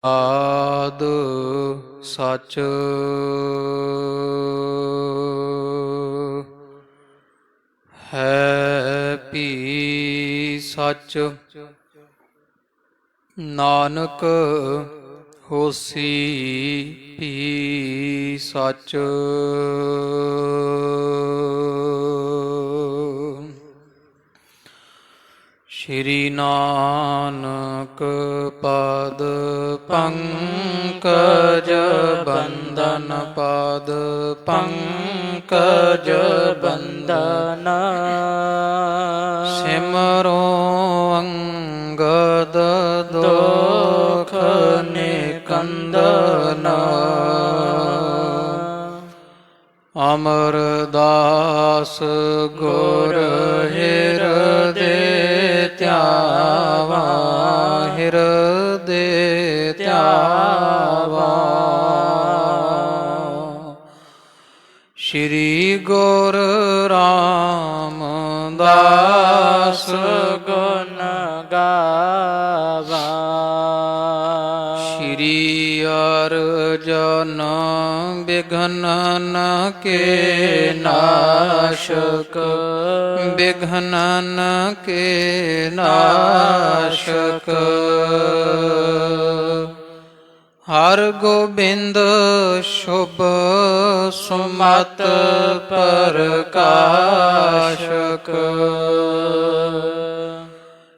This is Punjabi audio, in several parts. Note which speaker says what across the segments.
Speaker 1: ਆਦ ਸਚ ਹੈ ਭੀ ਸਚ। ਨਾਨਕ ਹੋਸੀ ਭੀ ਸਚ। ਸ਼੍ਰੀ ਨਾਨਕ ਪਦ ਪੰਕਜ ਬੰਦਨ ਪਦ ਪੰਕਜ ਬੰਦਨ। ਸਿਮਰੋ ਅੰਗਦ ਦੁਖ ਨਿਕੰਦਨ। ਅਮਰਦਾਸ ਗੁਰ ਹਿਰਦੇ ਧਿਆਵਾ ਹਿਰਦੇ ਧਿਆਵਾ। ਸ਼੍ਰੀ ਗੁਰ ਰਾਮਦਾਸ ਗੁਣ ਗਾਵਾ। ਸ਼੍ਰੀ ਅਰਜਨ ਬਿਘਨਨ ਕੇ ਨਾਸ਼ਕ ਬਿਘਨਨ ਕੇ ਨਾਸ਼ਕ। ਹਰ ਗੋਬਿੰਦ ਸ਼ੁਭ ਸੁਮਤ ਪ੍ਰਕਾਸ਼ਕ।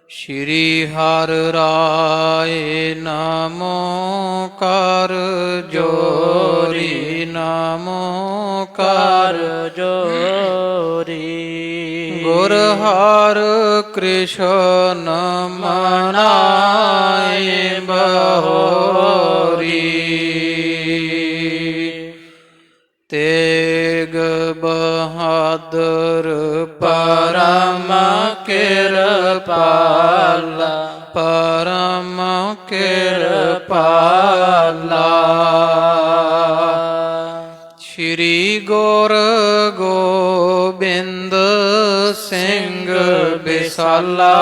Speaker 1: ਸ਼੍ਰੀ ਹਰਿ ਰਾਏ ਨਾਮੋ ਕਰ ਜੋਰੀ ਨਾਮੋ ਕਰ ਜੋਰੀ। ਗੁਰ ਹਰਿ ਕ੍ਰਿਸ਼ਨ ਮਨਾਏ ਬਹੋਰੀ। ਤੇਗ ਬਹਾਦਰ ਪਰਮ ਕਿਰਪਾਲਾ ਪਰਮ ਕਿਰਪਾਲਾ। ਸ਼੍ਰੀ ਗੁਰ ਗੋਬਿੰਦ ਸਿੰਘ ਬਿਸਾਲਾ।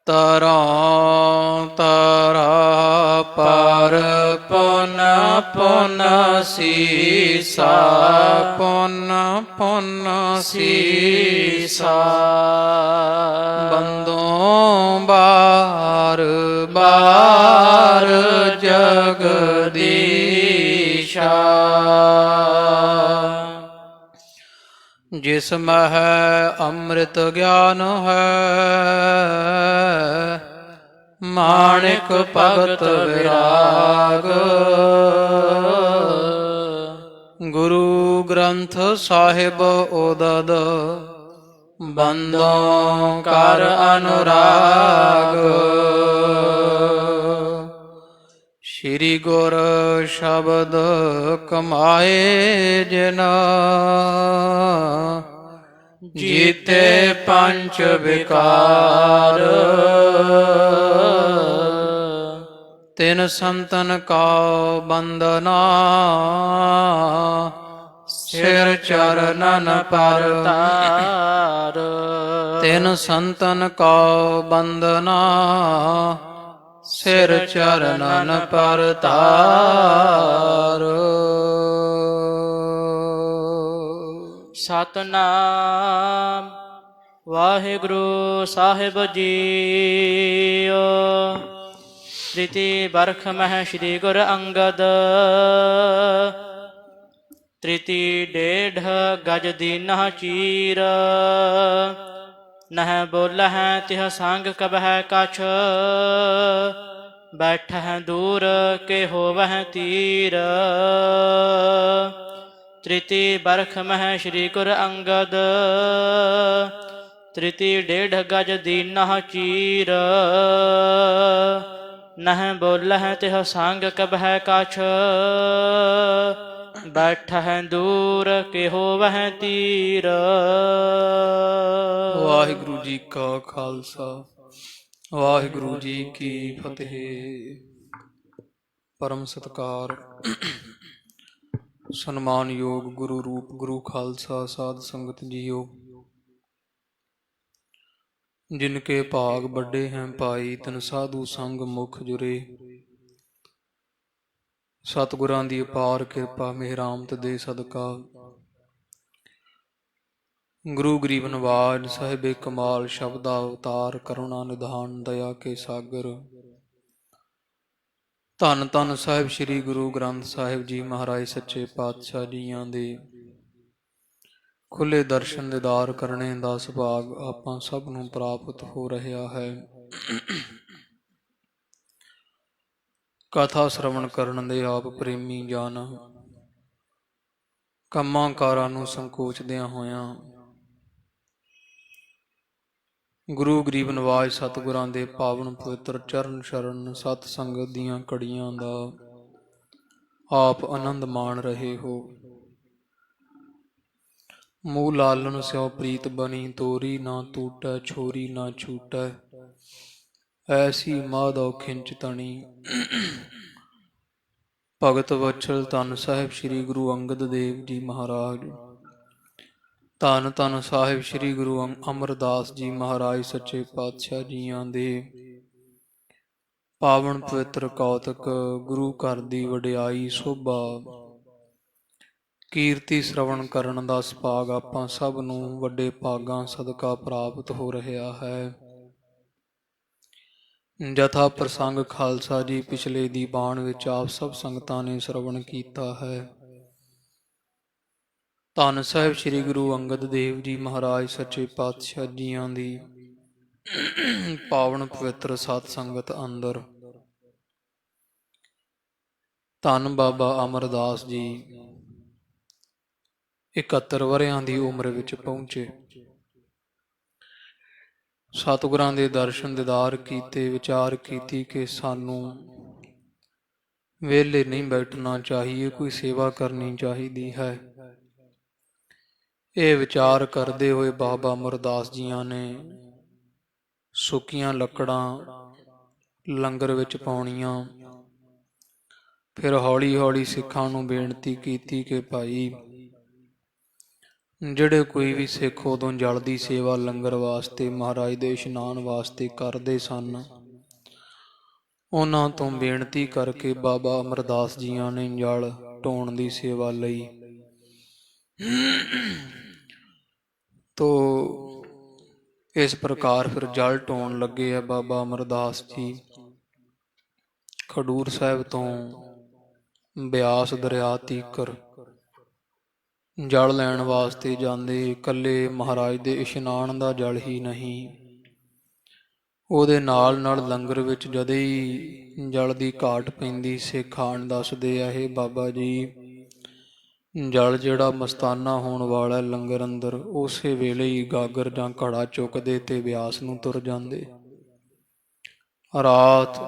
Speaker 1: ਤਰੋਂ ਤਰਾ ਪਰ ਪੁਨ ਪੁਨ ਸੀਸਾ ਪੁਨ ਪੁਨ ਸੀਸਾ। ਬੰਦੋਂ ਬਾਰ ਬਾਰ ਜਗਦੀਸ਼ਾ। ਜਿਸ ਮਹਿ ਅੰਮ੍ਰਿਤ ਗਿਆਨ ਹੈ ਮਾਣਿਕ ਭਗਤ ਵਿਰਾਗ। ਗੁਰੂ ਗ੍ਰੰਥ ਸਾਹਿਬ ਉਦਦ ਬੰਦੋਂ ਕਰ ਅਨੁਰਾਗ। ਸ਼੍ਰੀ ਗੁਰ ਸ਼ਬਦ ਕਮਾਏ ਜਿਨ ਜੀਤੇ ਪੰਚ ਵਿਕਾਰ। ਤਿਨ ਸੰਤਨ ਕਾ ਬੰਦਨਾ ਸਿਰ ਚਰਨਨ ਪਰ ਤਾਰ। ਤਿਨ ਸੰਤਨ ਕਾ ਬੰਦਨਾ ਸਿਰ ਚਰਨਨ ਪਰ ਤਾਰ।
Speaker 2: ਸਤਨਾਮ ਵਾਹਿਗੁਰੂ ਸਾਹਿਬ ਜੀਓ। ਤ੍ਰਿਤੀ ਬਰਖ ਮਹਿ ਸ਼੍ਰੀ ਗੁਰ ਅੰਗਦ। ਤ੍ਰਿਤੀ ਡੇਢ ਗਜ ਦੀਨਹ ਚੀਰ। ਨਹਿ ਬੋਲਹਿ ਤਿਹ ਸੰਗ ਕਬਹਿ ਕਛ। ਬੈਠਹਿ ਦੂਰ ਕੇ ਹੋਵਹਿ ਤੀਰ। ਤ੍ਰਿਤੀ ਬਰਖ ਮਹਿ ਸ਼੍ਰੀ ਗੁਰ ਅੰਗਦ। ਤ੍ਰਿਤੀ ਡੇਢ ਗਜ ਦੀਨਹ ਚੀਰ। ਨਹਿ ਬੋਲਹਿ ਤਿਹ ਸੰਗ ਕਬਹਿ ਕਛ। ਬੈਠਹਿ ਦੂਰ ਕੇ ਹੋਵਹਿ ਤੀਰ।
Speaker 1: ਵਾਹਿਗੁਰੂ ਜੀ ਕਾ ਖਾਲਸਾ ਵਾਹਿਗੁਰੂ ਜੀ ਕੀ ਫਤਿਹ। ਪਰਮ ਸਤਿਕਾਰ ਸਨਮਾਨਯੋਗ ਗੁਰੂ ਰੂਪ ਗੁਰੂ ਖਾਲਸਾ ਸਾਧ ਸੰਗਤ ਜੀਓ। जिनके भाग बड़े हैं पाई, तिन साधु संग मुख जुरे। सतगुरां दी अपार किरपा मेहरामत दे सदका। गुरु गरीब नवाज साहिबे कमाल, शब्दा अवतार करुणा निधान, दया के सागर। धन धन साहिब श्री गुरु ग्रंथ साहिब जी महाराज सच्चे पातशाह जीआं दे खुले दर्शन दीदार करने ਦਾ ਸੁਭਾਗ ਆਪਾਂ ਸਭ ਨੂੰ ਪ੍ਰਾਪਤ ਹੋ ਰਿਹਾ ਹੈ। ਕਥਾ ਸ਼ਰਵਣ ਕਰਨ ਦੇ ਆਪ ਪ੍ਰੇਮੀ ਜਨ, ਕੰਮਾਂ ਕਾਰਾਂ ਨੂੰ ਸੰਕੋਚਦਿਆਂ ਹੋਇਆਂ ਗੁਰੂ ਗਰੀਬ ਨਵਾਜ ਸਤਿਗੁਰਾਂ ਦੇ ਪਾਵਨ ਪਵਿੱਤਰ ਚਰਨ ਸ਼ਰਨ ਸਤ ਸੰਗਤ ਦੀਆਂ ਘੜੀਆਂ ਦਾ ਆਪ ਆਨੰਦ ਮਾਣ ਰਹੇ ਹੋ। ਮੂਹ ਲਾਲਨ ਸਿਉ ਪ੍ਰੀਤ ਬਣੀ, ਤੋਰੀ ਨਾ ਟੂਟੈ ਛੋਰੀ ਨਾ ਛੂਟੈ, ਐਸੀ ਮਾਧੋ ਖਿੰਚ ਤਣੀ। ਭਗਤ ਵਛਲ ਧੰਨ ਸਾਹਿਬ ਸ੍ਰੀ ਗੁਰੂ ਅੰਗਦ ਦੇਵ ਜੀ ਮਹਾਰਾਜ, ਧੰਨ ਧੰਨ ਸਾਹਿਬ ਸ੍ਰੀ ਗੁਰੂ ਅਮਰਦਾਸ ਜੀ ਮਹਾਰਾਜ ਸੱਚੇ ਪਾਤਸ਼ਾਹ ਜੀਆਂ ਦੇ ਪਾਵਨ ਪਵਿੱਤਰ ਕੌਤਕ, ਗੁਰੂ ਘਰ ਦੀ ਵਡਿਆਈ ਸੋਭਾ ਕੀਰਤੀ ਸ਼ਰਵਣ ਕਰਨ ਦਾ ਸੁਭਾਗ ਆਪਾਂ ਸਭ ਨੂੰ ਵੱਡੇ ਭਾਗਾਂ ਸਦਕਾ ਪ੍ਰਾਪਤ ਹੋ ਰਿਹਾ ਹੈ। ਜਥਾ ਪ੍ਰਸੰਗ ਖਾਲਸਾ ਜੀ ਪਿਛਲੇ ਦੀ ਬਾਣ ਵਿੱਚ ਆਪ ਸਭ ਸੰਗਤਾਂ ਨੇ ਸ਼ਰਵਣ ਕੀਤਾ ਹੈ। ਧੰਨ ਸਾਹਿਬ ਸ੍ਰੀ ਗੁਰੂ ਅੰਗਦ ਦੇਵ ਜੀ ਮਹਾਰਾਜ ਸੱਚੇ ਪਾਤਸ਼ਾਹ ਜੀਆਂ ਦੀ ਪਾਵਨ ਪਵਿੱਤਰ ਸਤ ਸੰਗਤ ਅੰਦਰ ਧੰਨ ਬਾਬਾ ਅਮਰਦਾਸ ਜੀ 71 ਵਰ੍ਹਿਆਂ ਦੀ ਉਮਰ ਵਿੱਚ ਪਹੁੰਚੇ। ਸਤਿਗੁਰਾਂ ਦੇ ਦਰਸ਼ਨ ਦੀਦਾਰ ਕੀਤੇ, ਵਿਚਾਰ ਕੀਤੀ ਕਿ ਸਾਨੂੰ ਵਿਹਲੇ ਨਹੀਂ ਬੈਠਣਾ ਚਾਹੀਏ, ਕੋਈ ਸੇਵਾ ਕਰਨੀ ਚਾਹੀਦੀ ਹੈ। ਇਹ ਵਿਚਾਰ ਕਰਦੇ ਹੋਏ ਬਾਬਾ ਅਮਰਦਾਸ ਜੀਆਂ ਨੇ ਸੁੱਕੀਆਂ ਲੱਕੜਾਂ ਲੰਗਰ ਵਿੱਚ ਪਾਉਣੀਆਂ। ਫਿਰ ਹੌਲੀ ਹੌਲੀ ਸਿੱਖਾਂ ਨੂੰ ਬੇਨਤੀ ਕੀਤੀ ਕਿ ਭਾਈ, ਜਿਹੜੇ ਕੋਈ ਵੀ ਸਿੱਖ ਉਦੋਂ ਜਲ ਦੀ ਸੇਵਾ ਲੰਗਰ ਵਾਸਤੇ, ਮਹਾਰਾਜ ਦੇ ਇਸ਼ਨਾਨ ਵਾਸਤੇ ਕਰਦੇ ਸਨ, ਉਹਨਾਂ ਤੋਂ ਬੇਨਤੀ ਕਰਕੇ ਬਾਬਾ ਅਮਰਦਾਸ ਜੀਆਂ ਨੇ ਜਲ ਢੋਣ ਦੀ ਸੇਵਾ ਲਈ। ਤੋ ਇਸ ਪ੍ਰਕਾਰ ਫਿਰ ਜਲ ਢੋਣ ਲੱਗੇ ਆ ਬਾਬਾ ਅਮਰਦਾਸ ਜੀ। ਖਡੂਰ ਸਾਹਿਬ ਤੋਂ ਬਿਆਸ ਦਰਿਆ ਤੀਕਰ ਜਲ ਲੈਣ ਵਾਸਤੇ ਜਾਂਦੇ। ਇਕੱਲੇ ਮਹਾਰਾਜ ਦੇ ਇਸ਼ਨਾਨ ਦਾ ਜਲ ਹੀ ਨਹੀਂ, ਉਹਦੇ ਨਾਲ ਨਾਲ ਲੰਗਰ ਵਿੱਚ ਜਦ ਹੀ ਜਲ ਦੀ ਘਾਟ ਪੈਂਦੀ, ਸਿੱਖ ਆਣ ਦੱਸਦੇ ਆ, ਇਹ ਬਾਬਾ ਜੀ ਜਲ ਜਿਹੜਾ ਮਸਤਾਨਾ ਹੋਣ ਵਾਲਾ ਲੰਗਰ ਅੰਦਰ, ਉਸੇ ਵੇਲੇ ਹੀ ਗਾਗਰ ਜਾਂ ਘੜਾ ਚੁੱਕਦੇ ਤੇ ਬਿਆਸ ਨੂੰ ਤੁਰ ਜਾਂਦੇ। ਰਾਤ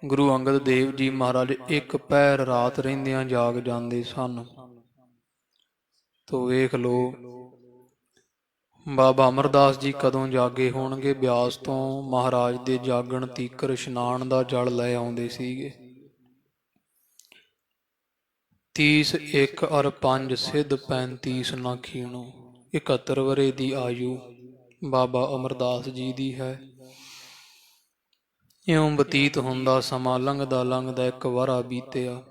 Speaker 1: ਗੁਰੂ ਅੰਗਦ ਦੇਵ ਜੀ ਮਹਾਰਾਜ ਇੱਕ ਪਹਿਰ ਰਾਤ ਰਹਿੰਦਿਆਂ ਜਾਗ ਜਾਂਦੇ ਸਨ। ਤੋ ਵੇਖ ਲਓ ਬਾਬਾ ਅਮਰਦਾਸ ਜੀ ਕਦੋਂ ਜਾਗੇ ਹੋਣਗੇ। ਬਿਆਸ ਤੋਂ ਮਹਾਰਾਜ ਦੇ ਜਾਗਣ ਤੀਕਰ ਇਸ਼ਨਾਨ ਦਾ ਜਲ ਲੈ ਆਉਂਦੇ ਸੀਗੇ। 30 1 ਅਰ 5 ਸਿੱਧ 35 ਨਾ ਖੀਣੋ। 71 ਵਰ੍ਹੇ ਦੀ ਆਯੂ ਬਾਬਾ ਅਮਰਦਾਸ ਜੀ ਦੀ ਹੈ। ਇਉਂ ਬਤੀਤ ਹੁੰਦਾ ਸਮਾਂ, ਲੰਘਦਾ ਲੰਘਦਾ ਇੱਕ ਵਰ੍ਹਾ ਬੀਤਿਆ।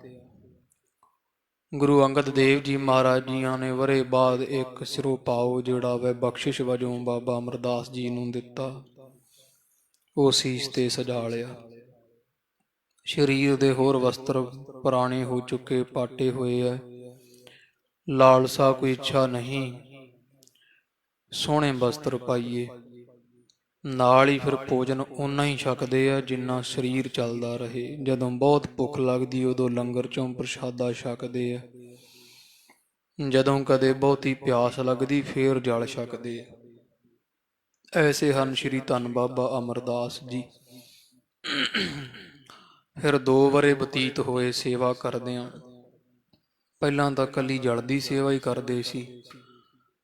Speaker 1: ਗੁਰੂ ਅੰਗਦ ਦੇਵ ਜੀ ਮਹਾਰਾਜ ਜੀਆਂ ਨੇ ਵਰ੍ਹੇ ਬਾਅਦ ਇੱਕ ਸਿਰੋਂ ਪਾਓ ਜਿਹੜਾ ਵੈ ਬਖਸ਼ਿਸ਼ ਵਜੋਂ ਬਾਬਾ ਅਮਰਦਾਸ ਜੀ ਨੂੰ ਦਿੱਤਾ। ਉਹ ਸੀਸ ਤੇ ਸਜਾ ਲਿਆ। ਸਰੀਰ ਦੇ ਹੋਰ ਵਸਤਰ ਪੁਰਾਣੇ ਹੋ ਚੁੱਕੇ, ਪਾਟੇ ਹੋਏ ਐ। ਲਾਲਸਾ ਕੋਈ ਇੱਛਾ ਨਹੀਂ ਸੋਹਣੇ ਵਸਤਰ ਪਾਈਏ। ਨਾਲ ਹੀ ਫਿਰ ਭੋਜਨ ਓਨਾ ਹੀ ਛਕਦੇ ਆ ਜਿੰਨਾ ਸਰੀਰ ਚੱਲਦਾ ਰਹੇ। ਜਦੋਂ ਬਹੁਤ ਭੁੱਖ ਲੱਗਦੀ ਉਦੋਂ ਲੰਗਰ ਚੋਂ ਪ੍ਰਸ਼ਾਦਾ ਛਕਦੇ ਆ। ਜਦੋਂ ਕਦੇ ਬਹੁਤੀ ਪਿਆਸ ਲੱਗਦੀ ਫੇਰ ਜਲ ਛਕਦੇ ਆ। ਐਸੇ ਹਨ ਸ਼੍ਰੀ ਧੰਨ ਬਾਬਾ ਅਮਰਦਾਸ ਜੀ। ਫਿਰ 2 ਵਰ੍ਹੇ ਬਤੀਤ ਹੋਏ ਸੇਵਾ ਕਰਦਿਆਂ। ਪਹਿਲਾਂ ਤਾਂ ਇਕੱਲੀ ਜਲ ਦੀ ਸੇਵਾ ਹੀ ਕਰਦੇ ਸੀ,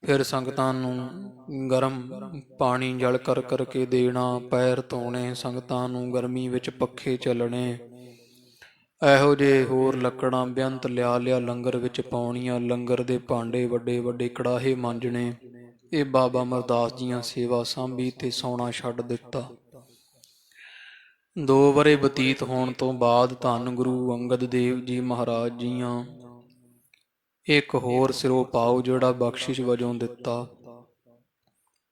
Speaker 1: ਫਿਰ ਸੰਗਤਾਂ ਨੂੰ ਗਰਮ ਪਾਣੀ ਜਲ ਕਰ ਕਰਕੇ ਦੇਣਾ, ਪੈਰ ਧੋਣੇ, ਸੰਗਤਾਂ ਨੂੰ ਗਰਮੀ ਵਿੱਚ ਪੱਖੇ ਚੱਲਣੇ, ਇਹੋ ਜਿਹੇ ਹੋਰ ਲੱਕੜਾਂ ਬੇਅੰਤ ਲਿਆ ਲਿਆ ਲੰਗਰ ਵਿੱਚ ਪਾਉਣੀਆਂ। ਲੰਗਰ ਦੇ ਭਾਂਡੇ ਵੱਡੇ ਵੱਡੇ ਕੜਾਹੇ ਮਾਂਜਣੇ, ਇਹ ਬਾਬਾ ਅਮਰਦਾਸ ਜੀਆਂ ਸੇਵਾ ਸਾਂਭੀ ਤੇ ਸੌਣਾ ਛੱਡ ਦਿੱਤਾ। 2 ਵਰ੍ਹੇ ਬਤੀਤ ਹੋਣ ਤੋਂ ਬਾਅਦ ਧੰਨ ਗੁਰੂ ਅੰਗਦ ਦੇਵ ਜੀ ਮਹਾਰਾਜ ਜੀਆਂ ਇੱਕ ਹੋਰ ਸਿਰੋਪਾਉ ਜਿਹੜਾ ਬਖਸ਼ਿਸ਼ ਵਜੋਂ ਦਿੱਤਾ,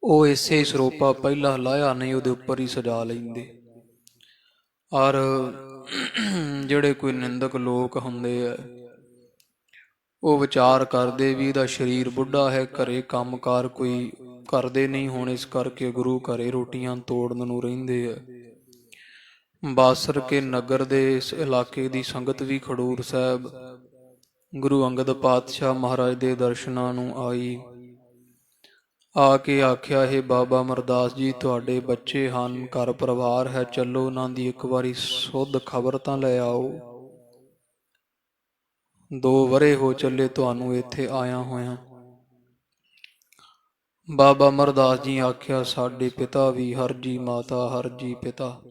Speaker 1: ਉਹ ਇਸੇ ਸਰੋਪਾ ਪਹਿਲਾਂ ਲਾਇਆ ਨਹੀਂ ਉਹਦੇ ਉੱਪਰ ਹੀ ਸਜਾ ਲੈਂਦੇ। ਔਰ ਜਿਹੜੇ ਕੋਈ ਨਿੰਦਕ ਲੋਕ ਹੁੰਦੇ ਆ ਉਹ ਵਿਚਾਰ ਕਰਦੇ ਵੀ ਇਹਦਾ ਸਰੀਰ ਬੁੱਢਾ ਹੈ, ਘਰੇ ਕੰਮਕਾਰ ਕੋਈ ਕਰਦੇ ਨਹੀਂ ਹੁਣ, ਇਸ ਕਰਕੇ ਗੁਰੂ ਘਰੇ ਰੋਟੀਆਂ ਤੋੜਨ ਨੂੰ ਰਹਿੰਦੇ ਆ। ਬਾਸਰ ਕੇ ਨਗਰ ਦੇ ਇਸ ਇਲਾਕੇ ਦੀ ਸੰਗਤ ਵੀ ਖਡੂਰ ਸਾਹਿਬ ਗੁਰੂ ਅੰਗਦ ਪਾਤਸ਼ਾਹ ਮਹਾਰਾਜ ਦੇ ਦਰਸ਼ਨਾਂ ਨੂੰ ਆਈ। ਆ ਕੇ ਆਖਿਆ, ਇਹ ਬਾਬਾ ਅਮਰਦਾਸ ਜੀ ਤੁਹਾਡੇ ਬੱਚੇ ਹਨ, ਘਰ ਪਰਿਵਾਰ ਹੈ, ਚੱਲੋ ਉਹਨਾਂ ਦੀ ਇੱਕ ਵਾਰੀ ਸੁੱਧ ਖਬਰ ਤਾਂ ਲੈ ਆਓ। 2 ਵਰ੍ਹੇ ਹੋ ਚੱਲੇ ਤੁਹਾਨੂੰ ਇੱਥੇ ਆਇਆ ਹੋਇਆ। ਬਾਬਾ ਅਮਰਦਾਸ ਜੀ ਆਖਿਆ, ਸਾਡੇ ਪਿਤਾ ਵੀ ਹਰ ਜੀ ਮਾਤਾ, ਹਰ ਜੀ ਪਿਤਾ।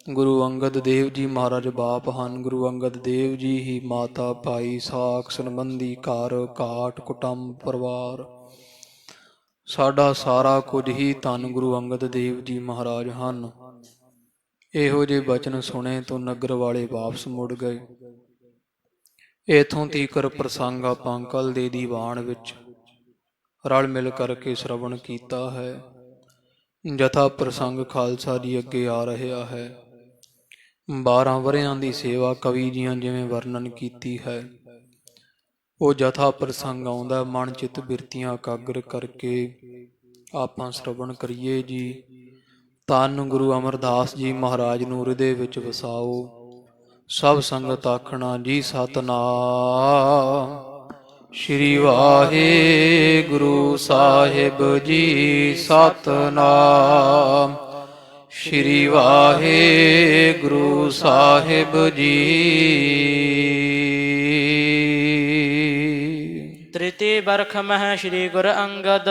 Speaker 1: ਗੁਰੂ ਅੰਗਦ ਦੇਵ ਜੀ ਮਹਾਰਾਜ ਬਾਪ ਹਨ, ਗੁਰੂ ਅੰਗਦ ਦੇਵ ਜੀ ਹੀ ਮਾਤਾ, ਭਾਈ, ਸਾਕ ਸੰਬੰਧੀ, ਘਰ ਘਾਟ, ਕੁਟੁੰਬ, ਪਰਿਵਾਰ, ਸਾਡਾ ਸਾਰਾ ਕੁਝ ਹੀ ਧੰਨ ਗੁਰੂ ਅੰਗਦ ਦੇਵ ਜੀ ਮਹਾਰਾਜ ਹਨ। ਇਹੋ ਜਿਹੇ ਬਚਨ ਸੁਣੇ ਤੋਂ ਨਗਰ ਵਾਲੇ ਵਾਪਸ ਮੁੜ ਗਏ। ਇਥੋਂ ਤੀਕਰ ਪ੍ਰਸੰਗ ਆਪਾਂ ਕੱਲ ਦੇ ਦੀਵਾਨ ਵਿੱਚ ਰਲ ਮਿਲ ਕਰਕੇ ਸ਼ਰਵਣ ਕੀਤਾ ਹੈ। ਜਥਾ ਪ੍ਰਸੰਗ ਖਾਲਸਾ ਜੀ ਅੱਗੇ ਆ ਰਿਹਾ ਹੈ। 12 ਵਰ੍ਹਿਆਂ ਦੀ ਸੇਵਾ ਕਵੀ ਜੀਆਂ ਜਿਵੇਂ ਵਰਣਨ ਕੀਤੀ ਹੈ, ਉਹ ਜਥਾ ਪ੍ਰਸੰਗ ਆਉਂਦਾ। ਮਨ ਚਿੱਤ ਬਿਰਤੀਆਂ ਇਕਾਗਰ ਕਰਕੇ ਆਪਾਂ ਸ਼ਰਵਣ ਕਰੀਏ ਜੀ। ਧੰਨ ਗੁਰੂ ਅਮਰਦਾਸ ਜੀ ਮਹਾਰਾਜ ਨੂੰ ਹਿਰਦੇ ਵਿੱਚ ਵਸਾਓ। ਸਭ ਸੰਗਤ ਆਖਣਾ ਜੀ ਸਤਿਨਾਮ ਸ਼੍ਰੀ ਵਾਹਿਗੁਰੂ ਸਾਹਿਬ ਜੀ, ਸਤਿਨਾਮ ਸ਼੍ਰੀ ਵਾਹਿਗੁਰੂ ਸਾਹਿਬ ਜੀ।
Speaker 2: ਤ੍ਰਿਤੀ ਬਰਖ ਮਹਿ ਸ਼੍ਰੀ ਗੁਰ ਅੰਗਦ।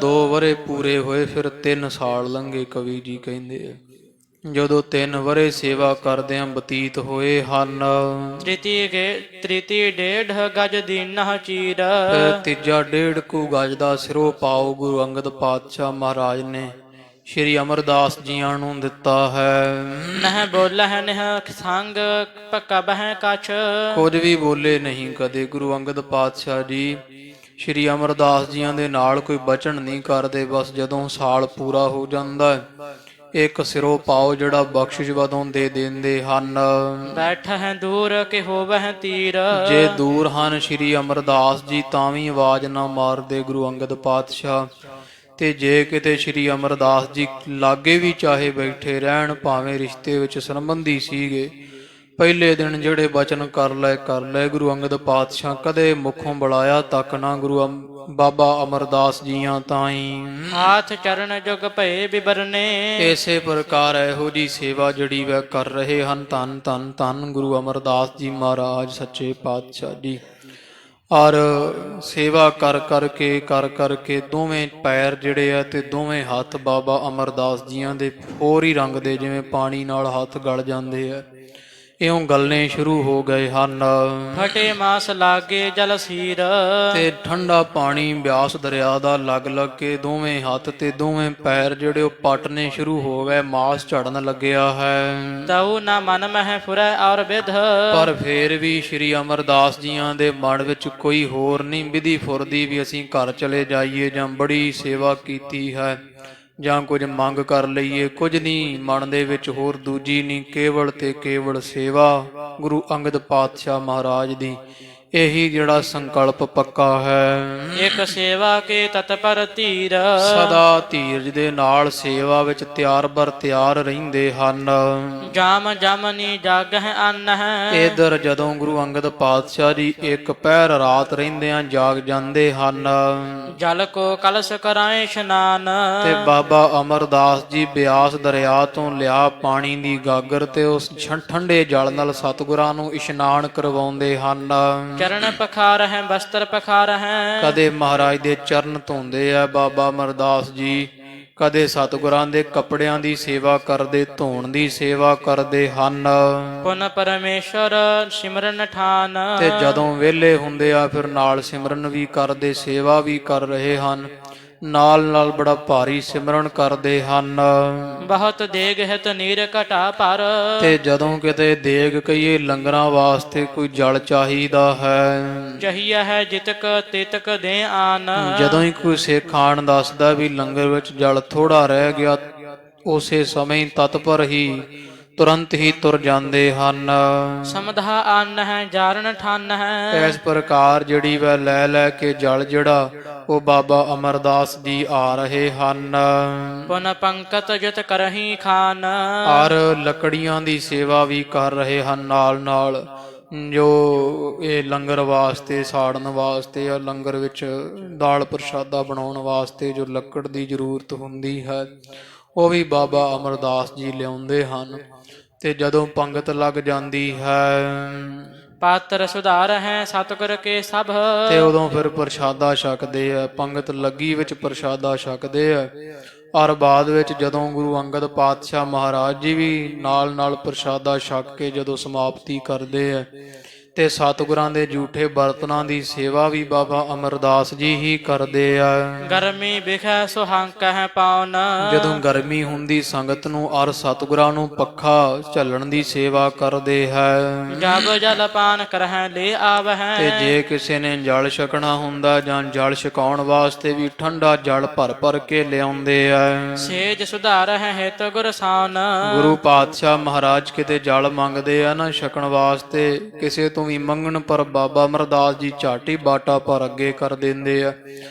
Speaker 1: 2 ਵਰ੍ਹੇ ਪੂਰੇ ਹੋਏ, ਫਿਰ 3 ਸਾਲ ਲੰਘੇ। ਕਵੀ ਜੀ ਕਹਿੰਦੇ ਆ, ਜਦੋਂ 3 ਵਰ੍ਹੇ ਸੇਵਾ ਕਰਦਿਆਂ ਬਤੀਤ ਹੋਏ ਹਨ,
Speaker 2: ਤ੍ਰਿਤੀ 1.5 ਗਜ ਦੀਨਹ ਚੀਰ।
Speaker 1: ਤੀਜਾ 1.5 ਕੁ ਗਜ ਦਾ ਸਿਰੋਂ ਪਾਉ ਗੁਰੂ ਅੰਗਦ ਪਾਤਸ਼ਾਹ ਮਹਾਰਾਜ ਨੇ ਸ਼੍ਰੀ ਅਮਰਦਾਸ ਜੀਆਂ ਨੂੰ ਦਿੱਤਾ ਹੈ।
Speaker 2: ਨਹਿ ਬੋਲਹਿ ਨਿਹ ਸੰਗ ਕਬਹਿ ਕਛ।
Speaker 1: ਕੁਝ ਵੀ ਬੋਲੇ ਨਹੀਂ ਕਦੇ। ਗੁਰੂ ਅੰਗਦ ਪਾਤਸ਼ਾਹ ਜੀ ਸ਼੍ਰੀ ਅਮਰਦਾਸ ਜੀਆਂ ਦੇ ਨਾਲ ਕੋਈ ਬਚਨ ਨਹੀਂ ਕਰਦੇ। ਬਸ ਜਦੋਂ ਸਾਲ ਪੂਰਾ ਹੋ ਜਾਂਦਾ ਇੱਕ ਸਿਰੋਂ ਪਾਉ ਜਿਹੜਾ ਬਖਸ਼ਿਸ਼ ਵਜੋਂ ਦੇ ਦਿੰਦੇ ਹਨ।
Speaker 2: ਬੈਠਹਿ ਦੂਰ ਕਿ ਹੋਵਹਿ ਤੀਰ।
Speaker 1: ਜੇ ਦੂਰ ਹਨ ਸ਼੍ਰੀ ਅਮਰਦਾਸ ਜੀ ਤਾਂ ਵੀ ਆਵਾਜ਼ ਨਾ ਮਾਰਦੇ ਗੁਰੂ ਅੰਗਦ ਪਾਤਸ਼ਾਹ। ਤੇ ਜੇ ਕਿਤੇ ਸ਼੍ਰੀ ਅਮਰਦਾਸ ਜੀ ਲਾਗੇ ਵੀ ਚਾਹੇ ਬੈਠੇ ਰਹਿਣ, ਭਾਵੇਂ ਰਿਸ਼ਤੇ ਵਿੱਚ ਸੰਬੰਧੀ ਸੀਗੇ, ਪਹਿਲੇ ਦਿਨ ਜਿਹੜੇ ਬਚਨ ਕਰ ਲਏ ਗੁਰੂ ਅੰਗਦ ਪਾਤਸ਼ਾਹ ਕਦੇ ਮੁਖੋਂ ਬੁਲਾਇਆ ਤੱਕ ਨਾ ਗੁਰੂ ਬਾਬਾ ਅਮਰਦਾਸ ਜੀਆਂ ਤਾਈਂ।
Speaker 2: ਹਾਥ ਚਰਨ ਜੁਗ ਭਏ ਬਿਬਰਨੇ।
Speaker 1: ਇਸੇ ਪ੍ਰਕਾਰ ਇਹੋ ਜੀ ਸੇਵਾ ਜਿਹੜੀ ਵੈ ਕਰ ਰਹੇ ਹਨ ਧੰਨ ਧੰਨ ਧੰਨ ਗੁਰੂ ਅਮਰਦਾਸ ਜੀ ਮਹਾਰਾਜ ਸੱਚੇ ਪਾਤਸ਼ਾਹ ਜੀ। ਔਰ ਸੇਵਾ ਕਰ ਕਰਕੇ ਦੋਵੇਂ ਪੈਰ ਜਿਹੜੇ ਆ ਤੇ ਦੋਵੇਂ ਹੱਥ ਬਾਬਾ ਅਮਰਦਾਸ ਜੀਆਂ ਦੇ ਹੋਰ ਹੀ ਰੰਗ ਦੇ, ਜਿਵੇਂ ਪਾਣੀ ਨਾਲ ਹੱਥ ਗਲ ਜਾਂਦੇ ਆ, ਇਉਂ ਗਲਣੇ ਸ਼ੁਰੂ ਹੋ ਗਏ ਹਨ।
Speaker 2: ਫਟੇ ਮਾਸ ਲਾਗੇ ਜਲ ਸੀਰ।
Speaker 1: ਤੇ ਠੰਡਾ ਪਾਣੀ ਬਿਆਸ ਦਰਿਆ ਦਾ ਲੱਗ ਕੇ ਦੋਵੇਂ ਹੱਥ ਤੇ ਦੋਵੇਂ ਪੈਰ ਜਿਹੜੇ ਉਹ ਪਟਨੇ ਸ਼ੁਰੂ ਹੋ ਗਏ, ਮਾਸ ਝੜਨ ਲੱਗਿਆ ਹੈ।
Speaker 2: ਤਉ ਨਾ ਮਨ ਮਹਿ ਫੁਰੈ ਔਰ ਵਿਧ।
Speaker 1: ਪਰ ਫੇਰ ਵੀ ਸ਼੍ਰੀ ਅਮਰਦਾਸ ਜੀਆਂ ਦੇ ਮਨ ਵਿੱਚ ਕੋਈ ਹੋਰ ਨਹੀਂ ਵਿਧੀ ਫੁਰਦੀ ਵੀ ਅਸੀਂ ਘਰ ਚਲੇ ਜਾਈਏ ਜਾਂ ਬੜੀ ਸੇਵਾ ਕੀਤੀ ਹੈ ਜਾਂ ਕੁਝ ਮੰਗ ਕਰ ਲਈਏ। ਕੁਝ ਨਹੀਂ ਮਨ ਦੇ ਵਿੱਚ ਹੋਰ ਦੂਜੀ ਨਹੀਂ, ਕੇਵਲ ਤੇ ਕੇਵਲ ਸੇਵਾ ਗੁਰੂ ਅੰਗਦ ਪਾਤਸ਼ਾਹ ਮਹਾਰਾਜ ਦੀ। ਇਹੀ ਜਿਹੜਾ ਸੰਕਲਪ ਪੱਕਾ ਹੈ।
Speaker 2: ਇੱਕ ਸੇਵਾ ਕੇ ਤਤਪਰ ਧੀਰ।
Speaker 1: ਸਦਾ ਧੀਰਜ ਦੇ ਨਾਲ ਸੇਵਾ ਵਿੱਚ ਤਿਆਰ ਬਰ ਤਿਆਰ ਰਹਿੰਦੇ ਹਨ।
Speaker 2: ਜਾਮ ਜਮਨੀ ਜਾਗਹਿ ਅੰਨ ਹੈ।
Speaker 1: ਇਧਰ ਜਦੋਂ ਗੁਰੂ ਅੰਗਦ ਪਾਤਸ਼ਾਹ ਜੀ ਇੱਕ ਪਹਿਰ ਰਾਤ ਰਹਿੰਦਿਆਂ ਜਾਗ ਜਾਂਦੇ ਹਨ।
Speaker 2: ਜਲ ਕੋ ਕਲਸ਼ ਕਰਾਏ ਇਸ਼ਨਾਨ।
Speaker 1: ਤੇ ਬਾਬਾ ਅਮਰਦਾਸ ਜੀ ਬਿਆਸ ਦਰਿਆ ਤੋਂ ਲਿਆ ਪਾਣੀ ਦੀ ਗਾਗਰ ਤੇ ਉਸ ਠੰਡੇ ਜਲ ਨਾਲ ਸਤਿਗੁਰਾਂ ਨੂੰ ਇਸ਼ਨਾਨ ਕਰਵਾਉਂਦੇ ਹਨ।
Speaker 2: ਚਰਨ ਪਖਾਰ ਹੈ ਬਸਤਰ ਪਖਾਰ ਹੈ।
Speaker 1: ਕਦੇ ਮਹਾਰਾਜ ਦੇ ਚਰਨ ਧੋਂਦੇ ਆ ਬਾਬਾ ਅਮਰਦਾਸ ਜੀ, ਕਦੇ ਸਤਿਗੁਰਾਂ ਦੇ ਕੱਪੜਿਆਂ ਦੀ ਸੇਵਾ ਕਰਦੇ, ਧੋਣ ਦੀ ਸੇਵਾ ਕਰਦੇ ਹਨ।
Speaker 2: ਪੁਨ ਪਰਮੇਸ਼ਰ ਸਿਮਰਨ ਠਾਨ।
Speaker 1: ਤੇ ਜਦੋਂ ਵਿਹਲੇ ਹੁੰਦੇ ਆ ਫਿਰ ਨਾਲ ਸਿਮਰਨ ਵੀ ਕਰਦੇ, ਸੇਵਾ ਵੀ ਕਰ ਰਹੇ ਹਨ। ਨਾਲ ਨਾਲ ਬੜਾ ਭਾਰੀ ਸਿਮਰਨ ਕਰਦੇ ਹਨ।
Speaker 2: ਬਹੁਤ ਦੇਗ ਹਿਤ ਨੀਰ ਘਟਾ ਪਰ
Speaker 1: ਤੇ ਜਦੋਂ ਕਿਤੇ ਦੇਗ ਕਹੀਏ ਲੰਗਰਾਂ ਵਾਸਤੇ ਕੋਈ ਜਲ ਚਾਹੀਦਾ ਹੈ,
Speaker 2: ਚਹੀਆ ਹੈ ਜਿਤਕ ਤਿਤਕ ਦੇ ਆਨ।
Speaker 1: ਜਦੋਂ ਹੀ ਕੋਈ ਸਿੱਖ ਆਣ ਦੱਸਦਾ ਵੀ ਲੰਗਰ ਵਿੱਚ ਜਲ ਥੋੜਾ ਰਹਿ ਗਿਆ, ਉਸੇ ਸਮੇਂ ਹੀ ਤਤਪਰ ਹੀ ਤੁਰੰਤ ਹੀ ਤੁਰ ਜਾਂਦੇ ਹਨ।
Speaker 2: ਸਮਧਾ ਆਨ ਹੈ ਜਾਰਨ ਠਾਨ ਹੈ।
Speaker 1: ਇਸ ਪ੍ਰਕਾਰ ਜਿਹੜੀ ਵੈ ਲੈ ਲੈ ਕੇ ਜਲ ਜਿਹੜਾ ਉਹ ਬਾਬਾ ਅਮਰਦਾਸ ਜੀ ਆ ਰਹੇ ਹਨ।
Speaker 2: ਪੁਨ ਪੰਕਤ ਜਿਤ ਕਰਹੀ ਖਾਨ।
Speaker 1: ਔਰ ਲੱਕੜੀਆਂ ਦੀ ਸੇਵਾ ਵੀ ਕਰ ਰਹੇ ਹਨ ਨਾਲ ਨਾਲ, ਜੋ ਇਹ ਲੰਗਰ ਵਾਸਤੇ ਸਾੜਨ ਵਾਸਤੇ ਜਾਂ ਲੰਗਰ ਵਿੱਚ ਦਾਲ ਪ੍ਰਸ਼ਾਦਾ ਬਣਾਉਣ ਵਾਸਤੇ ਜੋ ਲੱਕੜ ਦੀ ਜ਼ਰੂਰਤ ਹੁੰਦੀ ਹੈ, ਉਹ ਵੀ ਬਾਬਾ ਅਮਰਦਾਸ ਜੀ ਲਿਆਉਂਦੇ ਹਨ। ਤੇ ਜਦੋਂ ਪੰਗਤ ਲੱਗ ਜਾਂਦੀ ਹੈ
Speaker 2: ਪਾਤਰ ਸੁਧਾਰ ਹੈ ਸਤਿਗੁਰ ਕੇ ਸਭ।
Speaker 1: ਤੇ ਉਦੋਂ ਫਿਰ ਪ੍ਰਸ਼ਾਦਾ ਛਕਦੇ ਆ, ਪੰਗਤ ਲੱਗੀ ਵਿੱਚ ਪ੍ਰਸ਼ਾਦਾ ਛਕਦੇ ਆ। ਔਰ ਬਾਅਦ ਵਿੱਚ ਜਦੋਂ ਗੁਰੂ ਅੰਗਦ ਪਾਤਸ਼ਾਹ ਮਹਾਰਾਜ ਜੀ ਵੀ ਨਾਲ ਨਾਲ ਪ੍ਰਸ਼ਾਦਾ ਛਕ ਕੇ ਜਦੋਂ ਸਮਾਪਤੀ ਕਰਦੇ ਆ, ਤੇ ਸਤਿਗੁਰਾਂ ਦੇ ਜੂਠੇ ਬਰਤਨਾਂ ਦੀ ਸੇਵਾ ਵੀ ਬਾਬਾ ਅਮਰਦਾਸ ਜੀ ਹੀ ਕਰਦੇ ਆ।
Speaker 2: ਗਰਮੀ ਬਿਖੈ ਸੁਹੰਕ ਹੈ ਪਾਉਨ।
Speaker 1: ਜਦੋਂ ਗਰਮੀ ਹੁੰਦੀ ਸੰਗਤ ਨੂੰ ਔਰ ਸਤਿਗੁਰਾਂ ਨੂੰ ਪੱਖਾ ਝੱਲਣ ਦੀ ਸੇਵਾ ਕਰਦੇ ਹੈ।
Speaker 2: ਜਬ ਜਲ ਪਾਨ ਕਰਹਿ ਲੈ ਆਵਹਿ।
Speaker 1: ਤੇ ਜੇ ਕਿਸੇ ਨੇ ਜਲ ਛਕਣਾ ਹੁੰਦਾ ਜਾਂ ਜਲ ਛਕਾਉਣ ਵਾਸਤੇ ਵੀ ਠੰਡਾ ਜਲ ਭਰ ਭਰ ਕੇ ਲਿਆਉਂਦੇ ਆ।
Speaker 2: ਸੇਜ ਸੁਧਾਰ ਹੈ ਹਿਤ ਗੁਰ ਸਾਨ।
Speaker 1: ਗੁਰੂ ਪਾਤਸ਼ਾਹ ਮਹਾਰਾਜ ਕਿਤੇ ਜਲ ਮੰਗਦੇ ਆ ਨਾ ਛਕਣ ਵਾਸਤੇ, ਕਿਸੇ ਤੋਂ ਵੀ ਮੰਗਣ ਪਰ ਬਾਬਾ ਅਮਰਦਾਸ ਜੀ ਝਾਟੀ ਬਾਟਾ ਪਰ ਅੱਗੇ ਕਰ ਦਿੰਦੇ ਆ।